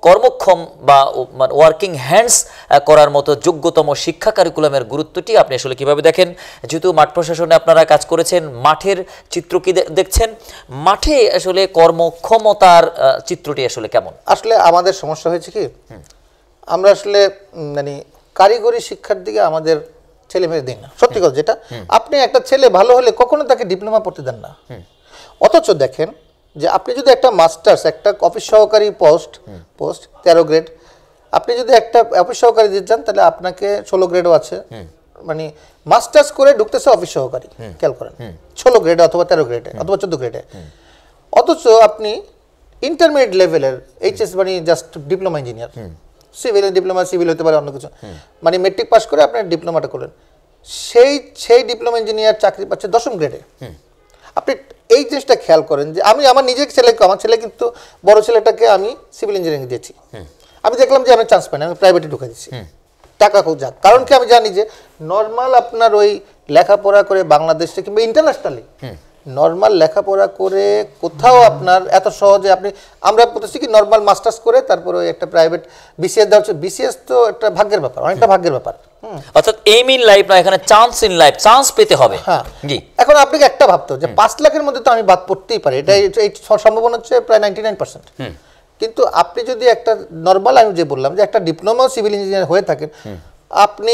কর্মক্ষম বা ওয়ার্কিং হ্যান্ডস করার মতো যোগ্যতম শিক্ষা কারিকুলামের গুরুত্বটি আপনি আসলে কিভাবে দেখেন? যেহেতু মাঠ প্রশাসনে আপনারা কাজ করেছেন, মাঠের চিত্র কি দেখছেন? মাঠে আসলে কর্মক্ষমতার চিত্রটি আসলে কেমন? আসলে আমাদের সমস্যা হয়েছে কি, আমরা আসলে মানে কারিগরি শিক্ষার দিকে আমাদের ছেলে মেয়ে দিন না। সত্যি কথা যেটা, আপনি একটা ছেলে ভালো হলে কখনো তাকে ডিপ্লোমা পড়তে দেন না। অথচ দেখেন যে আপনি যদি একটা মাস্টার্স, একটা অফিস সহকারী পোস্ট 13 গ্রেড, আপনি যদি একটা অফিস সহকারী দিতে চান তাহলে আপনাকে 16 গ্রেডও আছে, মানে মাস্টার্স করে ঢুকতেছে অফিস সহকারী, খেয়াল করেন 16 গ্রেডে অথবা 13 গ্রেডে অথবা 14 গ্রেডে। অথচ আপনি ইন্টারমিডিয়েট লেভেলের এইচএস মানে just diploma engineer, civil diploma, civil হতে পারে অন্য কিছু, মানে মেট্রিক পাস করে আপনার ডিপ্লোমাটা করলেন, সেই ডিপ্লোমা ইঞ্জিনিয়ার চাকরি পাচ্ছে 10ম গ্রেডে। আপনি এই জিনিসটা খেয়াল করেন যে আমি আমার নিজের ছেলেকে, আমার ছেলে কিন্তু বড় ছেলেটাকে আমি সিভিল ইঞ্জিনিয়ারিং দিয়েছি, আমি দেখলাম যে আমি চান্স পাই না, আমি প্রাইভেটে ঢুকে দিচ্ছি, টাকা খুব যাক। কারণ কি, আমি জানি যে নর্মাল আপনার ওই লেখাপড়া করে বাংলাদেশে কিংবা ইন্টারন্যাশনালি নর্মাল লেখাপড়া করে কোথাও আপনার এত সহজে আমরা বলতেছি কি নর্মাল মাস্টার্স করে তারপরে ওই একটা প্রাইভেট বিসিএস দেওয়া হচ্ছে। বিসিএস তো একটা ভাগ্যের ব্যাপার, অনেকটা ভাগ্যের ব্যাপার। অর্থাৎ এইম ইন লাইফ না, এখানে চান্স ইন লাইফ, চান্স পেতে হবে। হ্যাঁ, জি। এখন আপনাকে একটা ভাবতে হবে যে 5 লাখের মধ্যে তো আমি বাদ পড়তেই পারি, এটা এই সম্ভাবনা হচ্ছে প্রায় 99%। কিন্তু আপনি যদি একটা নর্মাল, আমি যে বললাম যে একটা ডিপ্লোমা সিভিল ইঞ্জিনিয়ার হয়ে থাকেন, আপনি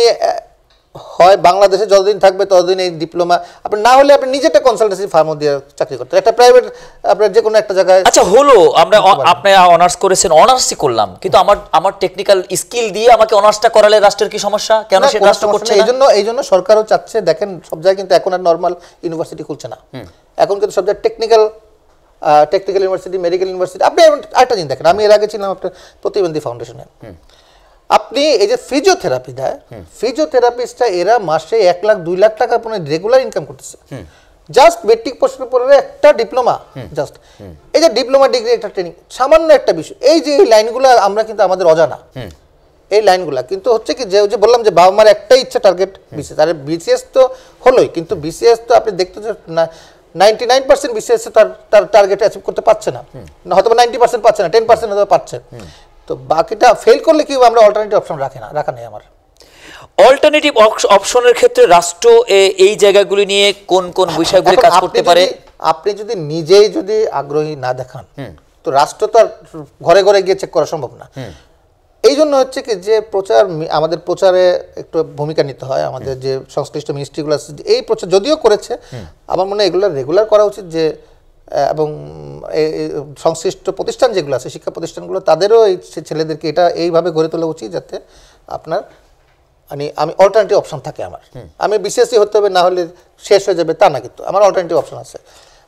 হয় বাংলাদেশে যতদিন থাকবে ততদিন এই ডিপ্লোমা, আপনি না হলে আপনি নিজে একটা কনসালটেন্সি ফার্মও দিয়ে চাকরি করতে, একটা প্রাইভেট আপনার যে কোনো একটা জায়গায়। আচ্ছা, হলো আপনি অনার্স করেছেন, অনার্সই করলাম, কিন্তু আমার টেকনিক্যাল স্কিল দিয়ে আমাকে অনার্সটা করালে রাষ্ট্রের কি সমস্যা? কেন সে রাষ্ট্র করছে না? এই জন্য সরকারও চাচ্ছে, দেখেন সব জায়গায় কিন্তু এখন আর নর্মাল ইউনিভার্সিটি খুলছে না, এখন কিন্তু সব জায়গায় টেকনিক্যাল ইউনিভার্সিটি, মেডিকেল ইউনিভার্সিটি। আপনি আরেকটা জিনিস দেখেন, আমি এর আগে ছিলাম আপনার প্রতিবন্ধী ফাউন্ডেশনে, আপনি এই যে ফিজিওথেরাপি দেয়, ফিজিওথেরাপিস্টরা এরা মাসে 1 লাখ 2 লাখ টাকা আপনার রেগুলার ইনকাম করতেছে, জাস্ট মেট্রিক পাশের পরে একটা ডিপ্লোমা, জাস্ট এই যে ডিপ্লোমা ডিগ্রি একটা ট্রেনিং, সামান্য একটা বিষয়। এই যে এই লাইনগুলো আমরা কিন্তু আমাদের অজানা, এই লাইনগুলা কিন্তু হচ্ছে কি যে বললাম যে বাবা মার একটাই ইচ্ছা, টার্গেট বিসিএস। আর বিসিএস তো হলোই, কিন্তু বিসিএস তো আপনি দেখতে 99% বিসিএস তার টার্গেট অ্যাচিভ করতে পারছে না, হয়তো 90% পাচ্ছে না, 10% হয়তো পাচ্ছে। তো বাকিটা ফেল করলে কি আমরা অল্টারনেটিভ অপশন রাখা নেই আমার। অল্টারনেটিভ অপশনের ক্ষেত্রে রাষ্ট্র এই জায়গাগুলি নিয়ে কোন কোন বিষয়গুলি কাজ করতে পারে? আপনি যদি নিজেই যদি আগ্রহী না দেখান, তো রাষ্ট্র তো আর ঘরে ঘরে গিয়ে চেক করা সম্ভব না। এই জন্য হচ্ছে কি যে আমাদের প্রচারে একটু ভূমিকা নিতে হয়, আমাদের যে সংশ্লিষ্ট মিনিস্ট্রিগুলো আছে এই প্রচার যদিও করেছে, আমার মনে হয় এগুলো রেগুলার করা উচিত, যে এবং সংশ্লিষ্ট প্রতিষ্ঠান যেগুলো আছে, শিক্ষা প্রতিষ্ঠানগুলো, তাদেরও এই ছেলেদেরকে এটা এইভাবে গড়ে তোলা উচিত যাতে আপনার আমি অল্টারনেটিভ অপশন থাকে আমার। আমি বিসিএসসি হতে হবে, না হলে শেষ হয়ে যাবে তা না, কিন্তু আমার অল্টারনেটিভ অপশন আছে।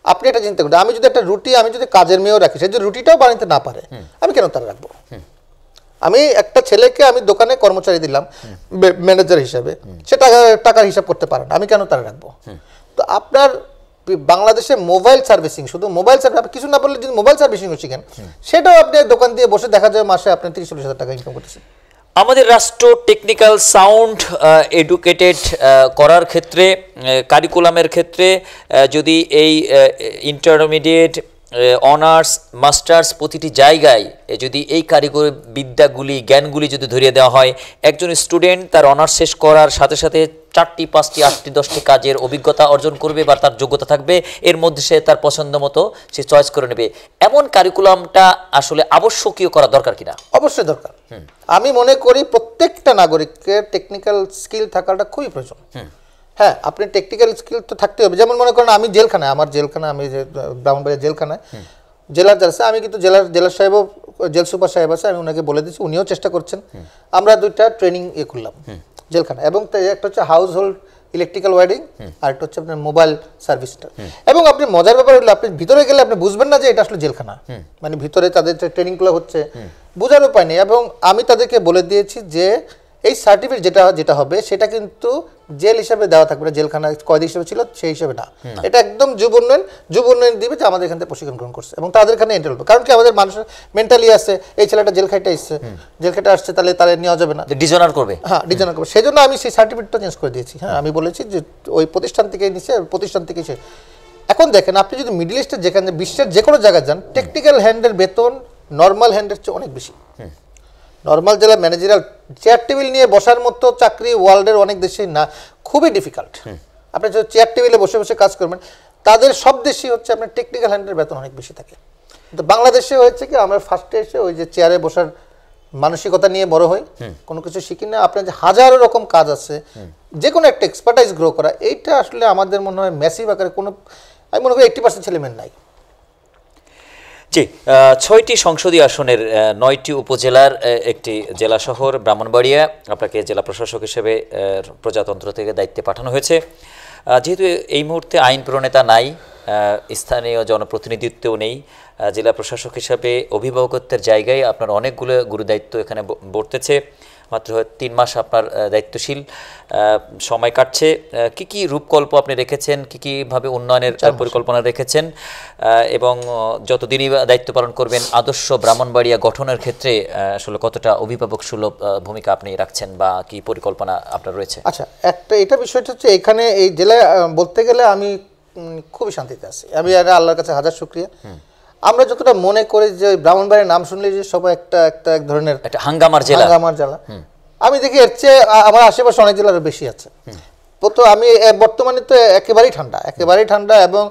আপনি এটা চিন্তা করুন, আমি যদি একটা রুটি, আমি যদি কাজের মেয়েও রাখি, সে যদি রুটিটাও বানাতে না পারে, আমি কেন তারা রাখবো? আমি একটা ছেলেকে আমি দোকানে কর্মচারী দিলাম ম্যানেজার হিসাবে, সে টাকার হিসাব করতে পারে না, আমি কেন তারা রাখবো? তো আপনার বাংলাদেশে মোবাইল সার্ভিসিং, শুধু মোবাইল সার্ভিস, আপনি কিছু না বললে যদি মোবাইল সার্ভিসিংও শিখেন, সেটাও আপনি দোকান দিয়ে বসে দেখা যায় মাসে আপনি 30-40 হাজার টাকা ইনকাম করতেছেন। আমাদের রাষ্ট্র টেকনিক্যাল সাউন্ড এডুকেটেড করার ক্ষেত্রে, কারিকুলামের ক্ষেত্রে যদি এই ইন্টারমিডিয়েট, অনার্স, মাস্টার্স প্রতিটি জায়গায় যদি এই কারিগরি বিদ্যাগুলি, জ্ঞানগুলি যদি ধরিয়ে দেওয়া হয়, একজন স্টুডেন্ট তার অনার্স শেষ করার সাথে সাথে 4টি, 5টি, 8টি, 10টি কাজের অভিজ্ঞতা অর্জন করবে বা তার যোগ্যতা থাকবে, এর মধ্যে সে তার পছন্দ মতো সে চয়েস করে নেবে। এমন কারিকুলামটা আসলে আবশ্যকীয় করা দরকার কিনা? অবশ্যই দরকার। আমি মনে করি প্রত্যেকটা নাগরিকের টেকনিক্যাল স্কিল থাকাটা খুবই প্রয়োজন। হ্যাঁ, আপনি টেকনিক্যাল স্কিল তো থাকতে হবে। যেমন মনে করেন আমি জেলখানায়, আমার জেলখানা, আমি যে ব্রাহ্মণবাড়িয়া জেলখানায় জেলার যারা আছে, আমি কিন্তু জেলার সাহেবও, জেল সুপার সাহেব আছে, আমি ওনাকে বলে দিচ্ছি, উনিও চেষ্টা করছেন। আমরা 2টা ট্রেনিং করলাম জেলখানা, এবং একটা হচ্ছে হাউস হোল্ড ইলেকট্রিক্যাল ওয়্যারিং, আর একটা হচ্ছে আপনার মোবাইল সার্ভিসটা। এবং আপনি মজার ব্যাপার হলো আপনি ভিতরে গেলে আপনি বুঝবেন না যে এটা আসলে জেলখানা, মানে ভিতরে তাদের যে ট্রেনিংগুলো হচ্ছে বোঝার উপায় নেই। এবং আমি তাদেরকে বলে দিয়েছি যে এই সার্টিফিকেট যেটা হবে সেটা কিন্তু জেল হিসাবে দেওয়া থাকবে না, জেলখানা কয়েদি হিসেবে ছিল সেই হিসেবে না, এটা একদম যুব উন্নয়ন দিবে যে আমাদের এখান থেকে প্রশিক্ষণ গ্রহণ করছে এবং তাদের এখানে এন্টার হবে। কারণ কি আমাদের মানুষের মেন্টালি আছে এই ছেলেটা জেল খাইতে আসছে, জেল খাইতে আসছে, তাহলে তারা নেওয়া যাবে না, ডিজনার করবে। হ্যাঁ ডিজনার করবে। সেই জন্য আমি সেই সার্টিফিকেটটা চেঞ্জ করে দিয়েছি। হ্যাঁ আমি বলেছি যে ওই প্রতিষ্ঠান থেকে নিচ্ছে, প্রতিষ্ঠান থেকে সে। এখন দেখেন আপনি যদি মিডল ইস্টের যেখানে বিশ্বের যে কোনো জায়গায় যান, টেকনিক্যাল হ্যান্ডের বেতন নর্মাল হ্যান্ডের চেয়ে অনেক বেশি। নর্মাল যারা ম্যানেজারাল চেয়ার টেবিল নিয়ে বসার মতো চাকরি ওয়ার্ল্ডের অনেক দেশেই না, খুবই ডিফিকাল্ট। আপনি যদি চেয়ার টেবিলে বসে বসে কাজ করবেন, তাদের সব দেশেই হচ্ছে আপনার টেকনিক্যাল হ্যান্ডের বেতন অনেক বেশি থাকে। কিন্তু বাংলাদেশে হয়েছে কি আমরা ফার্স্টে এসে ওই যে চেয়ারে বসার মানসিকতা নিয়ে বড় হই, কোনো কিছু শিখি না। আপনার যে হাজারো রকম কাজ আছে, যে কোনো একটা এক্সপার্টাইজ গ্রো করা, এইটা আসলে আমাদের মনে হয় ম্যাসিভ আকারে কোনো, আমি মনে করি 80% ছেলেমেয়ের নাই। জি, 6টি সংসদীয় আসনের 9টি উপজেলার একটি জেলা শহর ব্রাহ্মণবাড়িয়া। আপনাকে জেলা প্রশাসক হিসেবে প্রজাতন্ত্র থেকে দায়িত্বে পাঠানো হয়েছে। যেহেতু এই মুহূর্তে আইন প্রণেতা নাই, স্থানীয় জনপ্রতিনিধিত্বও নেই, জেলা প্রশাসক হিসাবে অভিভাবকত্বের জায়গায় আপনার অনেকগুলো গুরুদায়িত্ব এখানে বর্তেছে। মাত্র 3 মাস আপনার দায়িত্বশীল সময় কাটছে। কি কি রূপকল্প আপনি রেখেছেন, কিভাবে উন্নয়নের পরিকল্পনা রেখেছেন, এবং যতদিনই দায়িত্ব পালন করবেন আদর্শ ব্রাহ্মণবাড়িয়া গঠনের ক্ষেত্রে আসলে কতটা অভিভাবক সুলভ ভূমিকা আপনি রাখছেন বা কি পরিকল্পনা আপনার রয়েছে? আচ্ছা, একটা এটা বিষয়টা হচ্ছে এখানে এই জেলায় বলতে গেলে আমি খুবই শান্তিতে আছি। আমি আল্লাহর কাছে হাজার শুকরিয়া। আমরা যতটা মনে করি যে ব্রাহ্মণবাড়ির নাম শুনলে যে সবাই এক ধরনের একটা হাঙ্গামার জেলা, আমি দেখি এর চেয়ে আমার আশেপাশে অনেক জেলার বেশি আছে। তো আমি বর্তমানে তো একেবারেই ঠান্ডা এবং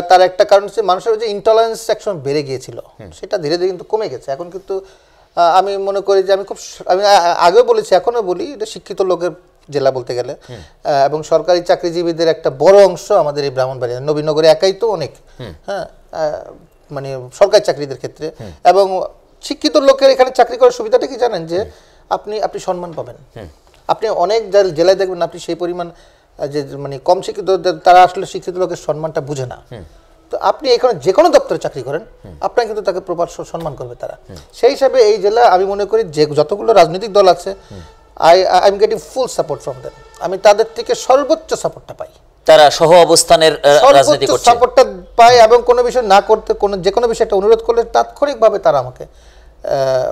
তার একটা কারণ হচ্ছে মানুষের যে ইনটলারেন্স একসময় বেড়ে গিয়েছিল, সেটা ধীরে ধীরে কিন্তু কমে গেছে। এখন কিন্তু আমি মনে করি যে আমি আগেও বলেছি, এখনো বলি, এটা শিক্ষিত লোকের জেলা বলতে গেলে, এবং সরকারি চাকরিজীবীদের একটা বড় অংশ আমাদের এই ব্রাহ্মণবাড়িয়া, নবীনগরে একাই তো অনেক, হ্যাঁ মানে সরকারি চাকরিদের ক্ষেত্রে। এবং শিক্ষিত লোকের এখানে চাকরি করার সুবিধাটা কি জানেন, যে আপনি সম্মান পাবেন। আপনি অনেক জেলায় দেখবেন আপনি সেই পরিমাণ যে মানে কম শিক্ষিত, তারা আসলে শিক্ষিত লোকের সম্মানটা বুঝে না। তো আপনি এখানে যে কোনো দপ্তরে চাকরি করেন, আপনার কিন্তু তাকে প্রপার সম্মান করবে তারা। সেই হিসাবে এই জেলা আমি মনে করি যে যতগুলো রাজনৈতিক দল আছে, I am getting full support from them. আমি তাদের থেকে সর্বোচ্চ সাপোর্টটা পাই, তারা সহ অবস্থানের রাজনীতি করছে, সাপোর্টটা পাই। এবং কোনো বিষয় না করতে, যে কোনো বিষয়ে একটা অনুরোধ করলে তাৎক্ষণিকভাবে তারা আমাকে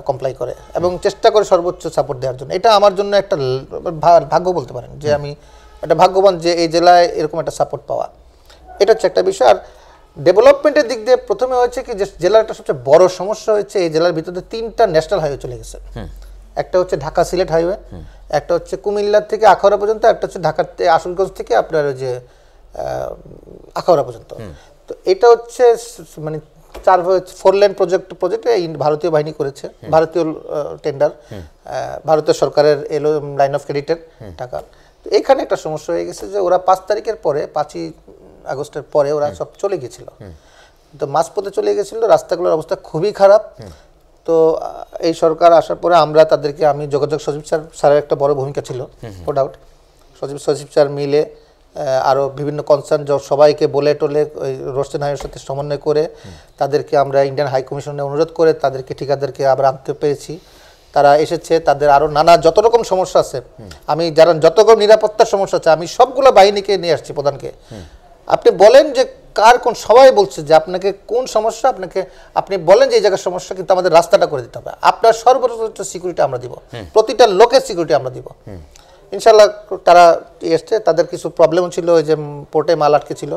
কমপ্লাই করে এবং চেষ্টা করে সর্বোচ্চ সাপোর্ট দেওয়ার জন্য। এটা আমার জন্য একটা ভাগ্য বলতে পারেন, যে আমি একটা ভাগ্যবান যে এই জেলায় এরকম একটা সাপোর্ট পাওয়া। এটা হচ্ছে একটা বিষয়। আর ডেভেলপমেন্টের দিক দিয়ে প্রথমে হয়েছে কি, যে জেলার একটা সবচেয়ে বড় সমস্যা হয়েছে, এই জেলার ভিতরে 3টা ন্যাশনাল হাইওয়ে চলে গেছে। একটা হচ্ছে ঢাকা সিলেট হাইওয়ে, একটা হচ্ছে কুমিল্লা থেকে আখাউড়া পর্যন্ত, একটা হচ্ছে ঢাকার আশুগঞ্জ থেকে আপনার ওই যে আখাউড়া পর্যন্ত। তো এটা হচ্ছে মানে 4 লেন প্রজেক্ট ভারতীয় বাহিনী করেছে, ভারতীয় টেন্ডার, ভারতীয় সরকারের এলো লাইন অফ ক্রেডিটের টাকা। তো এখানে একটা সমস্যা হয়ে গেছে যে ওরা 5 তারিখের পরে, 5ই আগস্টের পরে ওরা সব চলে গেছিল। তো মাঝপথে চলে গেছিল, রাস্তাগুলোর অবস্থা খুবই খারাপ। তো এই সরকার আসার পরে আমরা তাদেরকে, আমি যোগাযোগ সচিব স্যারের একটা বড় ভূমিকা ছিল, নো ডাউট। সচিব স্যার মিলে আরও বিভিন্ন কনসার্ন সবাইকে বলে টোলে ওই রোশন হাইয়ের সাথে সমন্বয় করে তাদেরকে আমরা ইন্ডিয়ান হাই কমিশনে অনুরোধ করে তাদেরকে ঠিকাদারকে আবার আনতে পেরেছি। তারা এসেছে, তাদের আরও নানা যত রকম সমস্যা আছে, আমি যারা যত রকম নিরাপত্তার সমস্যা আছে, আমি সবগুলো বাহিনীকে নিয়ে আসছি, প্রধানকে। আপনি বলেন যে কার কোন, সবাই বলছে যে আপনাকে কোন সমস্যা, আপনি বলেন যে এই জায়গার সমস্যা, কিন্তু আমাদের রাস্তাটা করে দিতে হবে। আপনার সর্বোচ্চ সিকিউরিটি আমরা দিব, প্রতিটা লোকের সিকিউরিটি আমরা দিব। ইনশাল্লাহ তারা এসছে, তাদের কিছু প্রবলেম ছিল, ওই যে পোর্টে মাল আটকে ছিল,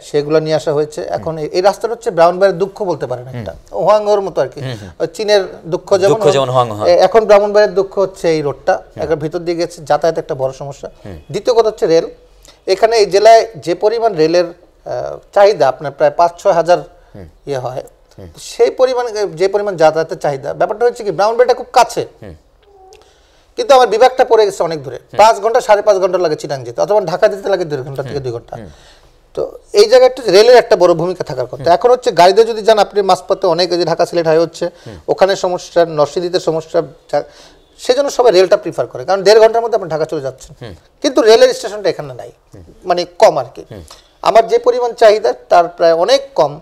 সেগুলো নিয়ে আসা হয়েছে। এখন এই রাস্তাটা হচ্ছে ব্রাহ্মণবাড়ির দুঃখ বলতে পারেন, একটা হোয়াংহোর মতো আর কি, চীনের দুঃখ যেমন এখন ব্রাহ্মণবাড়ির দুঃখ হচ্ছে এই রোডটা একটা ভিতর দিয়ে গেছে, যাতায়াত একটা বড় সমস্যা। দ্বিতীয় কথা হচ্ছে রেল। এখানে এই জেলায় যে পরিমাণ রেলের চাহিদা, আপনার প্রায় 5-6 হাজার ইয়ে হয়, সেই পরিমাণ যে পরিমাণ যাতায়াতের চাহিদা, ব্যাপারটা হচ্ছে কি ব্রাহ্মণবাড়িটা খুব কাছে, কিন্তু আমার বিভাগটা পড়ে গেছে অনেক দূরে, 5 ঘন্টা 5.5 ঘন্টা লাগে চিটাং যেতে, অথবা ঢাকা যেতে লাগে 1.5 ঘন্টা থেকে 2 ঘন্টা। তো এই জায়গাটা রেলের একটা বড় ভূমিকা থাকার কথা। এখন হচ্ছে গাড়িতে যদি যান আপনি মাঝপথে অনেক, যে ঢাকা সিলেট হাইওয়ে হচ্ছে, ওখানে সমস্যা, নরসিংদীতে সমস্যা, সেজন্য সবাই রেলটা প্রিফার করে, কারণ 1.5 ঘন্টার মধ্যে আপনি ঢাকা চলে যাচ্ছেন। কিন্তু রেলের স্টেশনটা এখানে নাই, মানে কম আর কি। আমার যে পরিমাণ চাহিদা তার প্রায় অনেক কম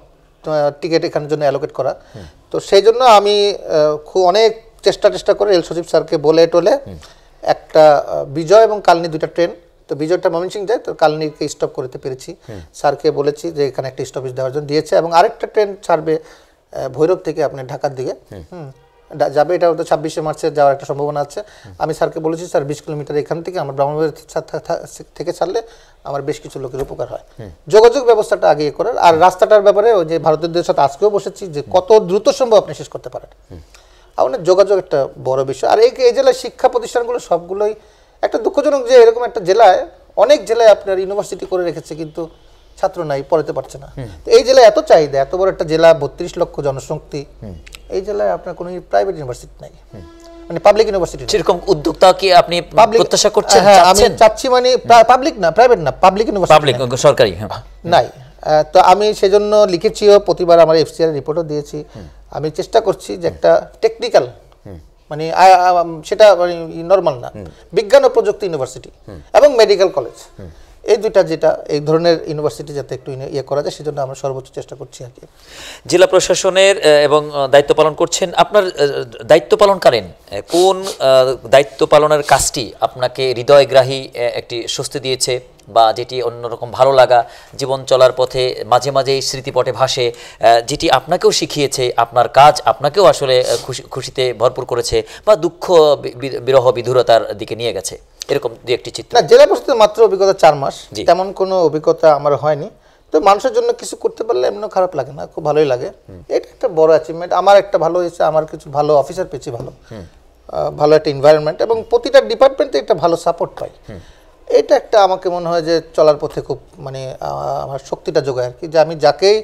টিকিট এখানের জন্য অ্যালোকেট করা। তো সেই জন্য আমি খুব অনেক চেষ্টা করে রেল সচিব স্যারকে বলে টলে একটা বিজয় এবং কালনি 2টা ট্রেন, তো বিজয়টা ময়মনসিংহ যায়, তো কালনিকে স্টপ করতে পেরেছি। স্যারকে বলেছি যে এখানে একটা স্টপেজ দেওয়ার জন্য দিয়েছে, এবং আরেকটা ট্রেন ছাড়বে ভৈরব থেকে আপনার ঢাকার দিকে যাবে, এটা হয়তো 26শে মার্চে যাওয়ার একটা সম্ভাবনা আছে। আমি স্যারকে বলেছি স্যার 20 কিলোমিটার এখান থেকে আমার ব্রাহ্মণবাড়ি থেকে ছাড়লে আমার বেশ কিছু লোকের উপকার হয়, যোগাযোগ ব্যবস্থাটা আগে করার। আর রাস্তাটার ব্যাপারে ওই যে ভারতীয়দের সাথে আজকেও বসেছি যে কত দ্রুত সম্ভব আপনি শেষ করতে পারেন। আমাদের যোগাযোগ একটা বড় বিষয়। আর এই জেলার শিক্ষা প্রতিষ্ঠানগুলো সবগুলোই একটা দুঃখজনক যে এরকম একটা জেলায় অনেক জেলায় আপনার ইউনিভার্সিটি করে রেখেছে কিন্তু ছাত্র নাই, পড়াতে পারছে না। তো এই জেলায় এত চাহিদা, এত বড় একটা জেলা, 32 লক্ষ জনশক্তি, এই জেলায় আপনার কোনো প্রাইভেট ইউনিভার্সিটি নাই, মানে পাবলিক ইউনিভার্সিটি। সেরকম উদ্যোক্তা কি আপনি প্রত্যাশা করছেন? হ্যাঁ, আমি চাচ্ছি, মানে পাবলিক না, প্রাইভেট না, পাবলিক ইউনিভার্সিটি, পাবলিক সরকারি নাই। তো আমি সেজন্য লিখেছিও, প্রতিবার আমার এফসিআর রিপোর্টও দিয়েছি। আমি চেষ্টা করছি যে একটা টেকনিক্যাল, মানে সেটা নর্মাল না, বিজ্ঞান ও প্রযুক্তি ইউনিভার্সিটি এবং মেডিকেল কলেজ, এই দুইটা যেটা এই ধরনের ইউনিভার্সিটি যাতে একটু ইয়ে করা যায়, সেজন্য আমরা সর্বোচ্চ চেষ্টা করছি আর কি। জেলা প্রশাসনের এবং দায়িত্ব পালন করছেন, আপনার দায়িত্ব পালনকালীন কোন দায়িত্ব পালনের কাজটি আপনাকে হৃদয়গ্রাহী একটি স্বস্তি দিয়েছে, বা যেটি অন্যরকম ভালো লাগা, জীবন চলার পথে মাঝে মাঝেই স্মৃতিপটে ভাসে, যেটি আপনাকেও শিখিয়েছে, আপনার কাজ আপনাকেও আসলে খুশিতে ভরপুর করেছে, বা দুঃখ বিরহ বিধুরতার দিকে নিয়ে গেছে, এরকম দু একটি চিত্র? না, জেলা পরিষদের মাত্র অভিজ্ঞতা 4 মাস, তেমন কোনো অভিজ্ঞতা আমার হয়নি। তো মানুষের জন্য কিছু করতে পারলে এমনিও খারাপ লাগে না, খুব ভালোই লাগে। এটা একটা বড় অ্যাচিভমেন্ট। আমার একটা ভালো হয়েছে, আমার কিছু ভালো অফিসার পেয়েছি, ভালো একটা এনভায়রনমেন্ট, এবং প্রতিটা ডিপার্টমেন্টে একটা ভালো সাপোর্ট পাই। এটা একটা আমাকে মনে হয় যে চলার পথে খুব, মানে আমার শক্তিটা যোগায় আর কি, যে আমি যাকেই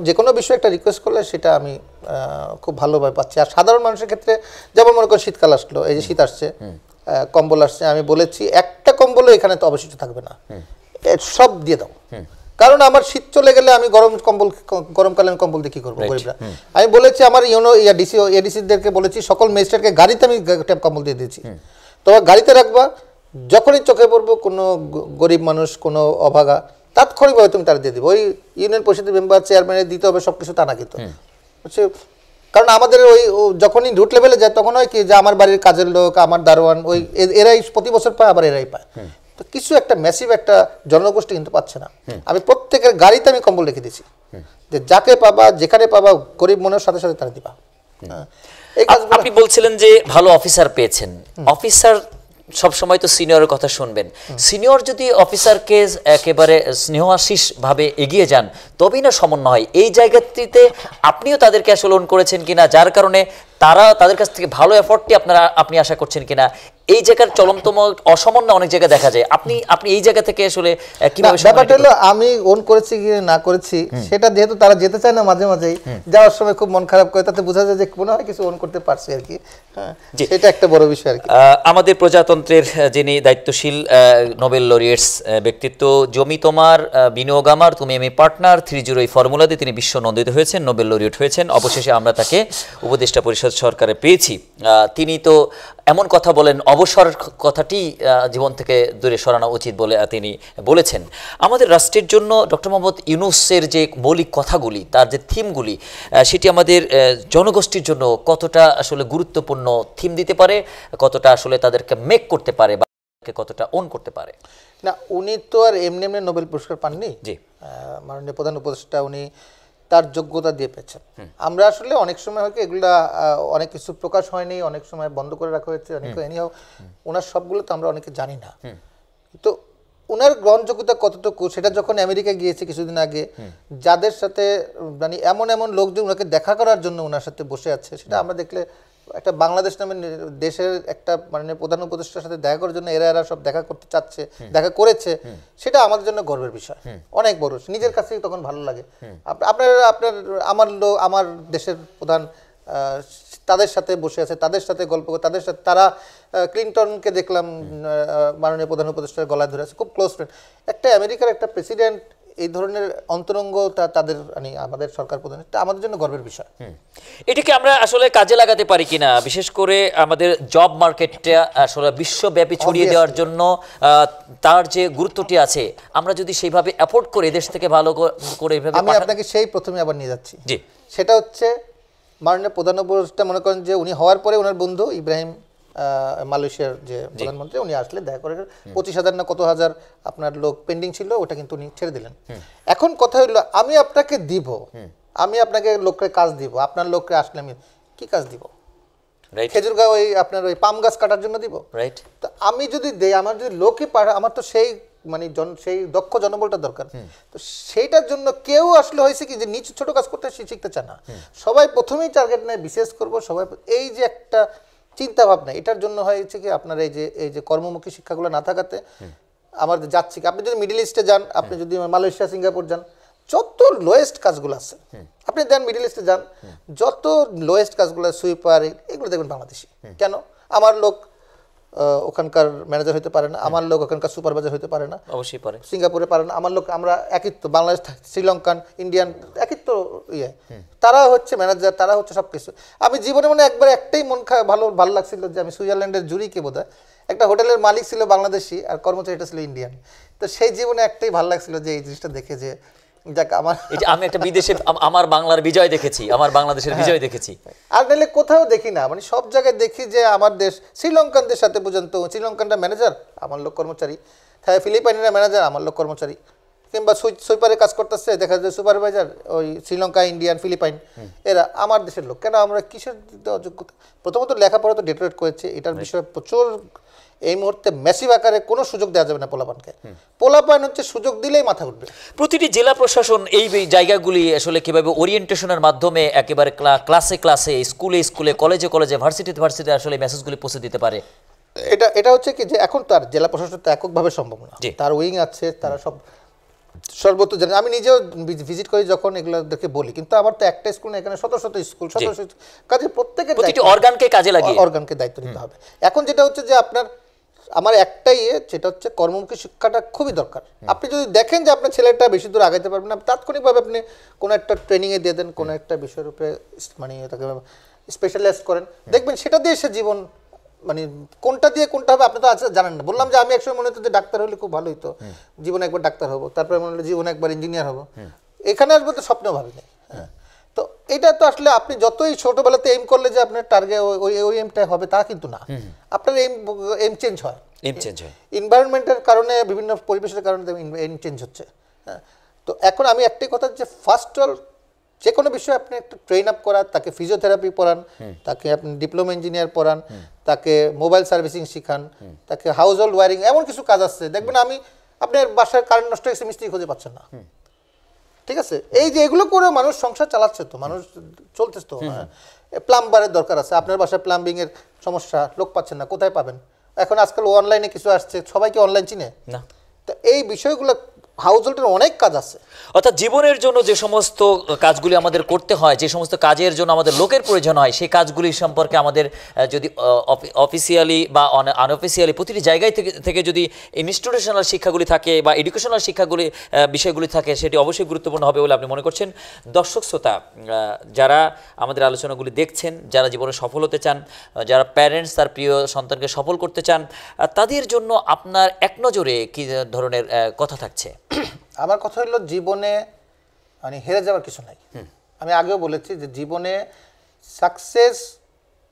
যে কোনো বিষয়ে একটা রিকোয়েস্ট করলে সেটা আমি খুব ভালোভাবে পাচ্ছি। আর সাধারণ মানুষের ক্ষেত্রে যেমন মনে করেন শীতকাল আসলো, এই যে শীত আসছে, কম্বল আসছে, আমি বলেছি একটা কম্বলও এখানে তো অবশিষ্ট থাকবে না, সব দিয়ে দাও। কারণ আমার শীত চলে গেলে আমি গরমকালে আমি কম্বল দিয়ে কি করবো গরিবরা। আমি বলেছি আমার এডিসিদেরকে বলেছি, সকল ম্যাজিস্ট্রেটকে গাড়িতে আমি কম্বল দিয়ে দিয়েছি, তোমার গাড়িতে রাখবা, যখনই চোখে পড়বো কোনো গরিব মানুষ, কোনো অভাগা, তাৎক্ষণিকভাবে তুমি তারা দিয়ে দিবে। ওই ইউনিয়ন পরিষদের মেম্বার, চেয়ারম্যানের দিতে হবে সব কিছু, তা না কিন্তু হচ্ছে। কারণ আমাদের ওই যখনই রুট লেভেলে যায় তখন হয় কি যে আমার বাড়ির কাজের লোক, আমার দারোয়ান, ওই এরাই প্রতি বছর পায়, আবার এরাই পায়। তো কিছু একটা ম্যাসিভ একটা জনগোষ্ঠী কিন্তু পাচ্ছে না। আমি প্রত্যেকের গাড়িতে আমি কম্বল রেখে দিয়েছি, যে যাকে পাবা, যেখানে পাবা, গরিব মনের সাথে সাথে তারা দিবা। আপনি বলছিলেন যে ভালো অফিসার পেয়েছেন, অফিসার সবসময় তো সিনিয়রের কথা শুনবেন, সিনিয়র যদি অফিসারকে একেবারে স্নেহাশিস ভাবে এগিয়ে যান তবেই না সমন্বয় হয়। এই জায়গাটিতে আপনিও তাদেরকে আসলে লোন করেছেন কিনা, যার কারণে তারা তাদের কাছ থেকে ভালো এফোর্টটি আপনি আশা করছেন কিনা, এই জায়গার চরমতম অসমন্বয় অনেক জায়গায় দেখা যায়। আপনি এই জায়গা থেকে আসলে কিভাবে? ব্যাপারটা হলো আমি ওন করেছি কি না করেছি সেটা, যেহেতু তারা যেতে চায় না, মাঝে মাঝেই যাওয়ার সময় খুব মন খারাপ করে, তাতে বোঝা যায় যে মনে হয় কিছু ওন করতে পারছি আর কি। সেটা একটা বড় বিষয় আর কি। আমাদের প্রজাতন্ত্রের যিনি দায়িত্বশীল নোবেল লরিয়েটস ব্যক্তিত্ব, জমি তোমার, বিনিয়োগ আমার, তুমি আমি পার্টনার, 3-0 এই ফর্মুলা দিয়ে তিনি বিশ্ব নন্দিত হয়েছেন, নোবেল লরিয়েট হয়েছেন। অবশেষে আমরা তাকে উপদেষ্টা পরিষদ সরকারে পেয়েছি। তিনি তো এমন কথা বলেন, অবসর কথাটি জীবন থেকে দূরে সরানো উচিত বলে তিনি বলেছেন। আমাদের রাষ্ট্রের জন্য ডক্টর মোহাম্মদ ইউনূসের যে মৌলিক কথাগুলি, তার যে থিমগুলি, সেটি আমাদের জনগোষ্ঠীর জন্য কতটা আসলে গুরুত্বপূর্ণ থিম দিতে পারে, কতটা আসলে তাদেরকে মেক করতে পারে, বা কতটা ওন করতে পারে? না, উনি তো আর এমনি এমনি নোবেল পুরস্কার পাননি। জি, মাননীয় প্রধান উপদেষ্টা উনি তার যোগ্যতা দিয়ে পেয়েছেন। আমরা আসলে অনেক সময় হয় কি, এগুলা অনেক কিছু প্রকাশ হয়নি, অনেক সময় বন্ধ করে রাখা হয়েছে, অনেক এনিহাও ওনার সবগুলো তো আমরা অনেকে জানি না। তো ওনার গ্রহণযোগ্যতা কতটুকু সেটা যখন আমেরিকা গিয়েছে কিছুদিন আগে, যাদের সাথে মানে এমন এমন লোকজন ওনাকে দেখা করার জন্য ওনার সাথে বসে আছে, সেটা আমরা দেখলে একটা বাংলাদেশ নামের দেশের একটা মানে প্রধান উপদেষ্টার সাথে দেখা করার জন্য এরা সব দেখা করতে চাচ্ছে, দেখা করেছে, সেটা আমাদের জন্য গর্বের বিষয়, অনেক বড়। নিজের কাছেই তখন ভালো লাগে। আপনার আমার দেশের প্রধান তাদের সাথে বসে আছে, তাদের সাথে গল্প করে, তাদের সাথে তারা ক্লিনটনকে দেখলাম মাননীয় প্রধান উপদেষ্টার গলায় ধরে আছে, খুব ক্লোজ ফ্রেন্ড। একটা আমেরিকার একটা প্রেসিডেন্ট এই ধরনের অন্তরঙ্গতা তাদের মানে আমাদের সরকার প্রধান, এটা আমাদের জন্য গর্বের বিষয়। এটাকে আমরা আসলে কাজে লাগাতে পারি কিনা, বিশেষ করে আমাদের জব মার্কেটটা আসলে বিশ্বব্যাপী ছড়িয়ে দেওয়ার জন্য তার যে গুরুত্বটি আছে, আমরা যদি সেইভাবে অ্যাফোর্ড করে দেশ থেকে ভালো করে এভাবে আমি আপনাকে সেই প্রথমে আবার নিয়ে যাচ্ছি। জি, সেটা হচ্ছে মাননীয় প্রধান উপদেষ্টা মনে করেন যে উনি হওয়ার পরে ওনার বন্ধু ইব্রাহিম মালয়েশিয়ার যে প্রধানমন্ত্রী, উনি আসলে দেখা করে 25,000 না কত হাজার আপনার লোক পেন্ডিং ছিল, ওটা কিন্তু উনি ছেড়ে দিলেন। এখন কথা হইলো আমি আপনাকে দিব, আমি আপনাকে লোকের কাজ দিব, আপনার লোককে আসলে আমি কি কাজ দিব? খেজুর গাছ ওই আপনার ওই পাম গাছ কাটার জন্য দিব? রাইট। তো আমি যদি দেই, আমার যদি লোকে পারে, আমার তো সেই মানে সেই দক্ষ জনবলটা দরকার। তো সেইটার জন্য কেউ আসলে হয়েছে কি যে নিচু ছোট কাজ করতে শিখতে চায় না, সবাই প্রথমেই টার্গেট নেয় বিশেষ করব সবাই। এই যে একটা চিন্তা ভাবনা, এটার জন্য হয়েছে কি আপনার এই যে কর্মমুখী শিক্ষাগুলো না থাকাতে আমাদের যাচ্ছে কি, আপনি যদি মিডল ইস্টে যান, আপনি যদি মালয়েশিয়া সিঙ্গাপুর যান, যত লোয়েস্ট কাজগুলো আছে আপনি দেন, মিডল ইস্টে যান, যত লোয়েস্ট কাজগুলো সুইপার এগুলো দেখবেন বাংলাদেশি। কেন? আমার লোক ওখানকার ম্যানেজার হতে পারে না, আমার লোক ওখানকার সুপারভাইজার হতে পারে না, অবশ্যই পারে, সিঙ্গাপুরে পারে না, আমার লোক, আমরা একই তো বাংলাদেশ, শ্রীলঙ্কান, ইন্ডিয়ান একই তো ইয়ে, তারা হচ্ছে ম্যানেজার, তারা হচ্ছে সব কিছু। আমি জীবনে মনে একবার একটাই মন ভালো লাগছিল যে আমি সুইজারল্যান্ডের জুরিকে বোধহয় একটা হোটেলের মালিক ছিল বাংলাদেশি আর কর্মচারীটা ছিল ইন্ডিয়ান। তো সেই জীবনে একটাই ভালো লাগছিল যে এই জিনিসটা দেখে যে যাক আমার আমি একটা বিদেশে আমার বাংলার বিজয় দেখেছি, আমার বাংলাদেশের বিজয় দেখেছি। আর নাহলে কোথাও দেখি না, মানে সব জায়গায় দেখি যে আমার দেশ শ্রীলঙ্কানদের সাথে পর্যন্ত শ্রীলঙ্কানরা ম্যানেজার, আমার লোক কর্মচারী, ফিলিপাইনিরা ম্যানেজার, আমার লোক কর্মচারী, কিংবা সুইপারে কাজ করতেছে দেখা যায় সুপারভাইজার ওই শ্রীলঙ্কা, ইন্ডিয়ান, ফিলিপাইন, এরা আমার দেশের লোক। কেন? আমরা কিসের অযোগ্যতা? প্রথমত লেখাপড়া তো ডেটোরেট করেছে, এটার বিষয়ে প্রচুর এই মুহূর্তে ম্যাসিভ আকারে কোনো সুযোগ দেওয়া যাবে না পোলাপানকে। পোলাপান হচ্ছে সুযোগ দিলেই মাথা উঠবে। প্রতিটি জেলা প্রশাসন এই জায়গাগুলি আসলে কিভাবে ওরিয়েন্টেশনের মাধ্যমে একেবারে ক্লাসে ক্লাসে, স্কুলে স্কুলে, কলেজে কলেজে, ভার্সিটিতে ভার্সিটি আসলে মেসেজগুলি পৌঁছে দিতে পারে। এটা হচ্ছে কি যে এখন তার জেলা প্রশাসন তো এককভাবে সম্ভব না, তার উইং আছে, তারা সব সর্বত্র জানে। আমি নিজেও ভিজিট করি যখন এগুলোকে বলি, কিন্তু আমার তো একটা স্কুল না, এখানে শত শত স্কুল, কাজে প্রত্যেকের অর্গানকে কাজে লাগিয়ে অর্গানকে দায়িত্ব নিতে হবে। এখন যেটা হচ্ছে যে আমার একটাই যেটা হচ্ছে কর্মমুখী শিক্ষাটা খুবই দরকার। আপনি যদি দেখেন যে আপনার ছেলেটা বেশি দূর আগাইতে পারবেন না, তাৎক্ষণিকভাবে আপনি কোনো একটা ট্রেনিংয়ে দিয়ে দেন, কোনো একটা বিষয়ের উপরে মানে তাকে স্পেশালাইজ করেন, দেখবেন সেটা দিয়ে সে জীবন মানে কোনটা দিয়ে কোনটা হবে আপনি তো আজ জানেন না। বললাম যে আমি একসময় মনে হতো যে ডাক্তার হলে খুব ভালোই, তো জীবনে একবার ডাক্তার হবো, তারপরে মনে হলো জীবনে একবার ইঞ্জিনিয়ার হবো, এখানে আসবো তো স্বপ্নেও ভাবিনি। তো এটা তো আসলে আপনি যতই ছোটবেলাতে এম করলে যে আপনার টার্গেট ওই এমটা হবে তা কিন্তু না, আপনার এম চেঞ্জ হয়, এনভায়রনমেন্টের কারণে, বিভিন্ন পরিবেশের কারণে এম চেঞ্জ হচ্ছে। হ্যাঁ, তো এখন আমি একটাই কথা যে ফার্স্ট অল যে কোনো বিষয়ে আপনি একটা ট্রেন আপ করান, তাকে ফিজিওথেরাপি পড়ান, তাকে আপনি ডিপ্লোমা ইঞ্জিনিয়ার পড়ান, তাকে মোবাইল সার্ভিসিং শিখান, তাকে হাউস হোল্ড ওয়ারিং, এমন কিছু কাজ আছে দেখবেন আপনার বাসার কারেন্ট নষ্ট হয়েছে, মিস্ত্রি খুঁজে পাচ্ছেন না, ঠিক আছে? এই যে এগুলো করে মানুষ সংসার চালাচ্ছে, তো মানুষ চলতেছে তো। প্লাম্বারের দরকার আছে, আপনার বাসায় প্লাম্বিং এর সমস্যা, লোক পাচ্ছেন না, কোথায় পাবেন? এখন আজকাল অনলাইনে কিছু আসছে, সবাইকে অনলাইন চিনে না, তো এই বিষয়গুলো হাউস হোল্ডের অনেক কাজ আছে। অর্থাৎ জীবনের জন্য যে সমস্ত কাজগুলি আমাদের করতে হয়, যে সমস্ত কাজের জন্য আমাদের লোকের প্রয়োজন হয়, সেই কাজগুলি সম্পর্কে আমাদের যদি অফিসিয়ালি বা আনঅফিসিয়ালি প্রতিটি জায়গায় থেকে যদি ইনস্টিটিউশনাল শিক্ষাগুলি থাকে বা এডুকেশনাল শিক্ষাগুলি বিষয়গুলি থাকে, সেটি অবশ্যই গুরুত্বপূর্ণ হবে বলে আপনি মনে করছেন। দর্শক শ্রোতা যারা আমাদের আলোচনাগুলি দেখছেন, যারা জীবনে সফল হতে চান, যারা প্যারেন্টস তার প্রিয় সন্তানকে সফল করতে চান, তাদের জন্য আপনার এক নজরে কী ধরনের কথা থাকছে? আমার কথা হলো জীবনে মানে হেরে যাওয়ার কিছু নাই। আমি আগেও বলেছি যে জীবনে সাকসেস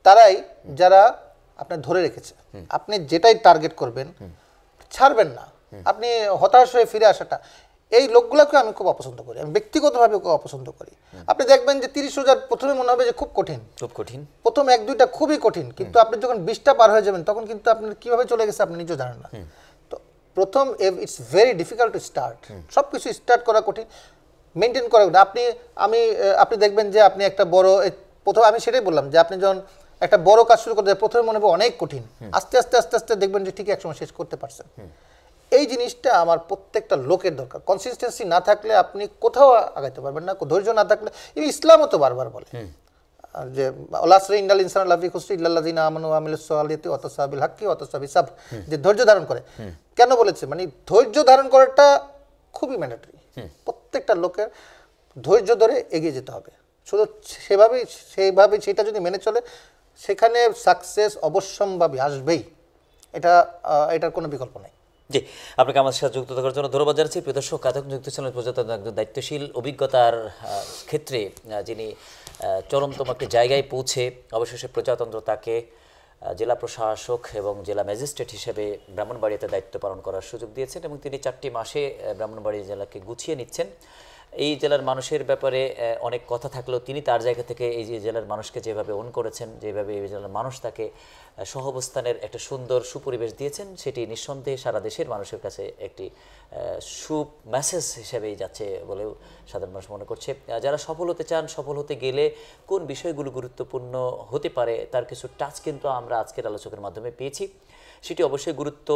তারাই যারা আপনার ধরে রেখেছে। আপনি যেটাই টার্গেট করবেন ছাড়বেন না, আপনি হতাশ হয়ে ফিরে আসাটা, এই লোকগুলোকে আমি খুব অপছন্দ করি, আমি ব্যক্তিগতভাবে খুব অপছন্দ করি। আপনি দেখবেন যে 30,000 প্রথমে মনে হবে যে খুব কঠিন, প্রথম 1-2টা খুবই কঠিন, কিন্তু আপনি যখন 20টা পার হয়ে যাবেন তখন কিন্তু আপনি কীভাবে চলে গেছে আপনি নিজেও জানেন না। প্রথম it's very difficult to start, সব কিছু স্টার্ট করা কঠিন, মেনটেন করা কঠিন। আপনি দেখবেন যে আপনি একটা বড় প্রথম, আমি সেটাই বললাম যে আপনি যখন একটা বড় কাজ শুরু করতে প্রথমে মনে হবে অনেক কঠিন, আস্তে আস্তে আস্তে আস্তে দেখবেন যে ঠিক একসময় শেষ করতে পারছেন। এই জিনিসটা আমার প্রত্যেকটা লোকের দরকার। কনসিস্টেন্সি না থাকলে আপনি কোথাও আগাইতে পারবেন না, ধৈর্য না থাকলে, ইসলামও তো বারবার বলে যে যে ধৈর্য ধারণ করে। কেন বলেছে? মানে ধৈর্য ধারণ করাটা খুবই ম্যান্ডেটরি। প্রত্যেকটা লোকের ধৈর্য ধরে এগিয়ে যেতে হবে। শুধু সেইভাবে সেটা যদি মেনে চলে, সেখানে সাকসেস অবশ্যম্ভাবী আসবেই, এটার কোনো বিকল্প নেই। জি, আপনাকে আমার সাথে যুক্ত থাকার জন্য ধন্যবাদ জানাচ্ছি। প্রিয় দর্শক, এতক্ষণ যুক্ত ছিলেন প্রজাতন্ত্র একজন দায়িত্বশীল অভিজ্ঞতার ক্ষেত্রে যিনি চরমতম একটি জায়গায় পৌঁছে অবশেষে প্রজাতন্ত্র তাকে জেলা প্রশাসক এবং জেলা ম্যাজিস্ট্রেট হিসেবে ব্রাহ্মণবাড়িয়াতে দায়িত্ব পালন করার সুযোগ দিয়েছেন এবং তিনি 4টি মাসে ব্রাহ্মণবাড়িয়া জেলাকে গুছিয়ে নিচ্ছেন। এই জেলার মানুষের ব্যাপারে অনেক কথা থাকলেও তিনি তার জায়গা থেকে এই যে জেলার মানুষকে যেভাবে ওন করেছেন, যেভাবে এই জেলার মানুষ তাকে সহাবস্থানের একটা সুন্দর সুপরিবেশ দিয়েছেন, সেটি নিঃসন্দেহে সারা দেশের মানুষের কাছে একটি মেসেজ হিসেবেই যাচ্ছে বলেও সাধারণ মানুষ মনে করছে। যারা সফল হতে চান, সফল হতে গেলে কোন বিষয়গুলো গুরুত্বপূর্ণ হতে পারে তার কিছু টাচ কিন্তু আমরা আজকের আলোচকের মাধ্যমে পেয়েছি। সেটি অবশ্যই গুরুত্ব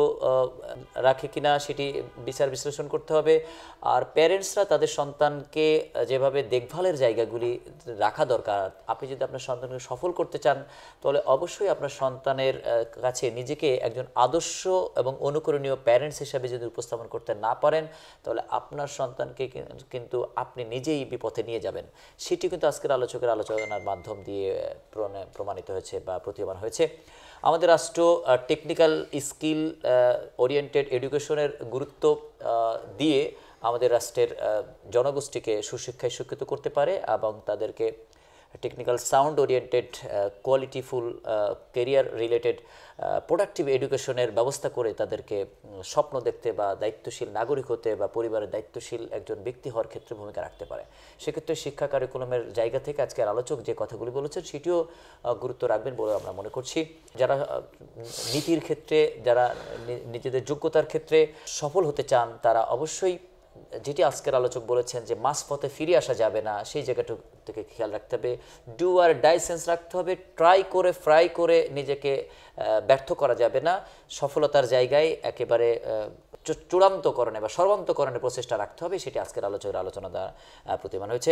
রাখে কিনা সেটি বিচার বিশ্লেষণ করতে হবে। আর প্যারেন্টসরা তাদের সন্তানকে যেভাবে দেখভালের জায়গাগুলি রাখা দরকার, আপনি যদি আপনার সন্তানকে সফল করতে চান তাহলে অবশ্যই আপনার সন্তানের কাছে নিজেকে একজন আদর্শ এবং অনুকরণীয় প্যারেন্টস হিসাবে যদি উপস্থাপন করতে না পারেন তাহলে আপনার সন্তানকে কিন্তু আপনি নিজেই বিপথে নিয়ে যাবেন। সেটি কিন্তু আজকের আলোচকের আলোচনার মাধ্যম দিয়ে প্রমাণিত হয়েছে বা প্রতীয়মান হয়েছে। আমাদের রাষ্ট্র টেকনিক্যাল স্কিল ওরিয়েন্টেড এডুকেশনের গুরুত্ব দিয়ে আমাদের রাষ্ট্রের জনগোষ্ঠীকে সুশিক্ষায় শিক্ষিত করতে পারে এবং তাদেরকে টেকনিক্যাল সাউন্ড ওরিয়েন্টেড কোয়ালিটিফুল কেরিয়ার রিলেটেড প্রোডাক্টিভ এডুকেশনের ব্যবস্থা করে তাদেরকে স্বপ্ন দেখতে বা দায়িত্বশীল নাগরিক হতে বা পরিবারের দায়িত্বশীল একজন ব্যক্তি হওয়ার ক্ষেত্রে ভূমিকা রাখতে পারে। সেক্ষেত্রে শিক্ষা কারিকুলামের জায়গা থেকে আজকের আলোচক যে কথাগুলি বলেছেন সেটিও গুরুত্ব রাখবেন বলে আমরা মনে করছি। যারা নীতির ক্ষেত্রে, যারা নিজেদের যোগ্যতার ক্ষেত্রে সফল হতে চান তারা অবশ্যই যেটি আজকের আলোচক বলেছেন যে মাঝপথে ফিরে আসা যাবে না, সেই জায়গাটুকু থেকে খেয়াল রাখতে হবে। ডু আর ডাই সেন্স রাখতে হবে। ট্রাই করে ফ্রাই করে নিজেকে ব্যর্থ করা যাবে না। সফলতার জায়গায় একেবারে চূড়ান্তকরণে বা সর্বান্তকরণে প্রচেষ্টা রাখতে হবে, সেটি আজকের আলোচকের আলোচনা দ্বারা প্রতিমান হয়েছে।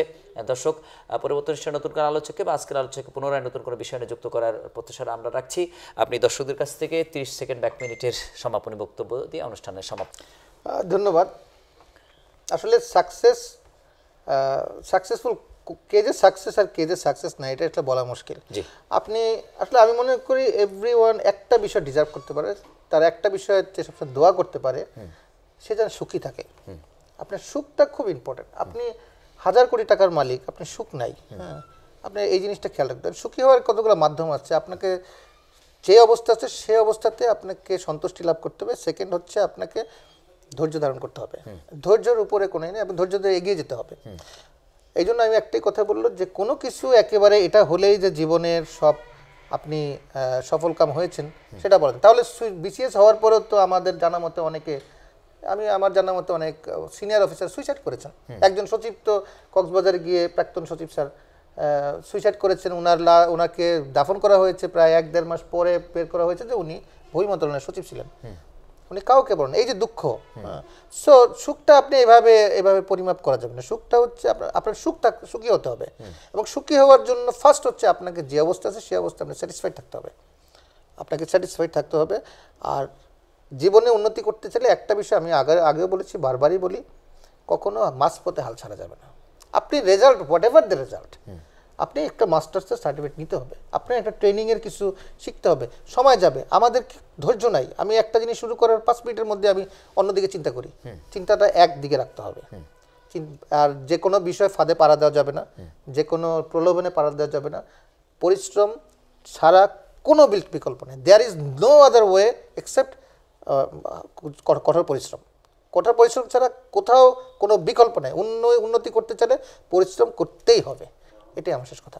দর্শক, পরবর্তী অনুষ্ঠানে নতুন কোনো আলোচককে বা আজকের আলোচককে পুনরায় নতুন কোনো বিষয় নিয়ে যুক্ত করার প্রত্যাশা আমরা রাখছি। আপনি দর্শকদের কাছ থেকে 30 সেকেন্ড 1 মিনিটের সমাপনী বক্তব্য দিয়ে অনুষ্ঠানের সমাপ্ত। ধন্যবাদ। আসলে সাকসেসফুল কে যে সাকসেস আর কে যে সাকসেস না, এটা একটা বলা মুশকিল। আপনি আসলে আমি মনে করি এভরিওয়ান একটা বিষয় ডিজার্ভ করতে পারে, তার একটা বিষয়ে সবসময় দোয়া করতে পারে, সে যেন সুখী থাকে। আপনার সুখটা খুব ইম্পর্টেন্ট। আপনি 1000 কোটি টাকার মালিক, আপনি সুখ নাই, হ্যাঁ, আপনি এই জিনিসটা খেয়াল রাখতে হবে। সুখী হওয়ার কতগুলো মাধ্যম আছে। আপনাকে যে অবস্থা আছে সেই অবস্থাতে আপনাকে সন্তুষ্টি লাভ করতে হবে। সেকেন্ড হচ্ছে আপনাকে ধৈর্য ধারণ করতে হবে। ধৈর্যের উপরে কোনো নেই, আপনি ধৈর্য ধরে এগিয়ে যেতে হবে। এই জন্য আমি একটাই কথা বললো যে কোনো কিছু একেবারে এটা হলেই যে জীবনের সব আপনি সফল কাম হয়েছেন সেটা বলেন। তাহলে বিসিএস হওয়ার পরেও তো আমাদের জানা মতে আমার জানা মতে অনেক সিনিয়র অফিসার সুইসাইড করেছেন। একজন সচিব তো কক্সবাজারে গিয়ে, প্রাক্তন সচিব স্যার সুইসাইড করেছেন। ওনাকে দাফন করা হয়েছে প্রায় 1-1.5 মাস পরে বের করা হয়েছে যে উনি বই মন্ত্রণালয়ের সচিব ছিলেন। উনি কাউকে বলেন, এই যে দুঃখ। সো সুখটা আপনি এভাবে পরিমাপ করা যাবে না। সুখটা হচ্ছে আপনার সুখী হতে হবে, এবং সুখী হওয়ার জন্য ফার্স্ট হচ্ছে আপনাকে যে অবস্থা আছে সেই অবস্থা আপনি স্যাটিসফাইড থাকতে হবে। আপনাকে স্যাটিসফাইড থাকতে হবে। আর জীবনে উন্নতি করতে চাইলে একটা বিষয় আমি আগেও বলেছি, বারবারই বলি, কখনো মাঝপথে হাল ছাড়া যাবে না। আপনি result, what ever the result, আপনি একটা মাস্টার্সের সার্টিফিকেট নিতে হবে, আপনার একটা ট্রেনিংয়ের কিছু শিখতে হবে। সময় যাবে, আমাদের ধৈর্য নাই। আমি একটা জিনিস শুরু করার 5 মিনিটের মধ্যে আমি অন্যদিকে চিন্তা করি। চিন্তাটা একদিকে রাখতে হবে। আর যে কোনো বিষয় ফাঁদে পাড়া দেওয়া যাবে না, যে কোনো প্রলোভনে পাড়া দেওয়া যাবে না। পরিশ্রম ছাড়া কোনো বিকল্প নেই। There is no other way except কঠোর পরিশ্রম। কঠোর পরিশ্রম ছাড়া কোথাও কোনো বিকল্প নেই। উন্নতি করতে চাইলে পরিশ্রম করতেই হবে। এটাই আমার শেষ কথা।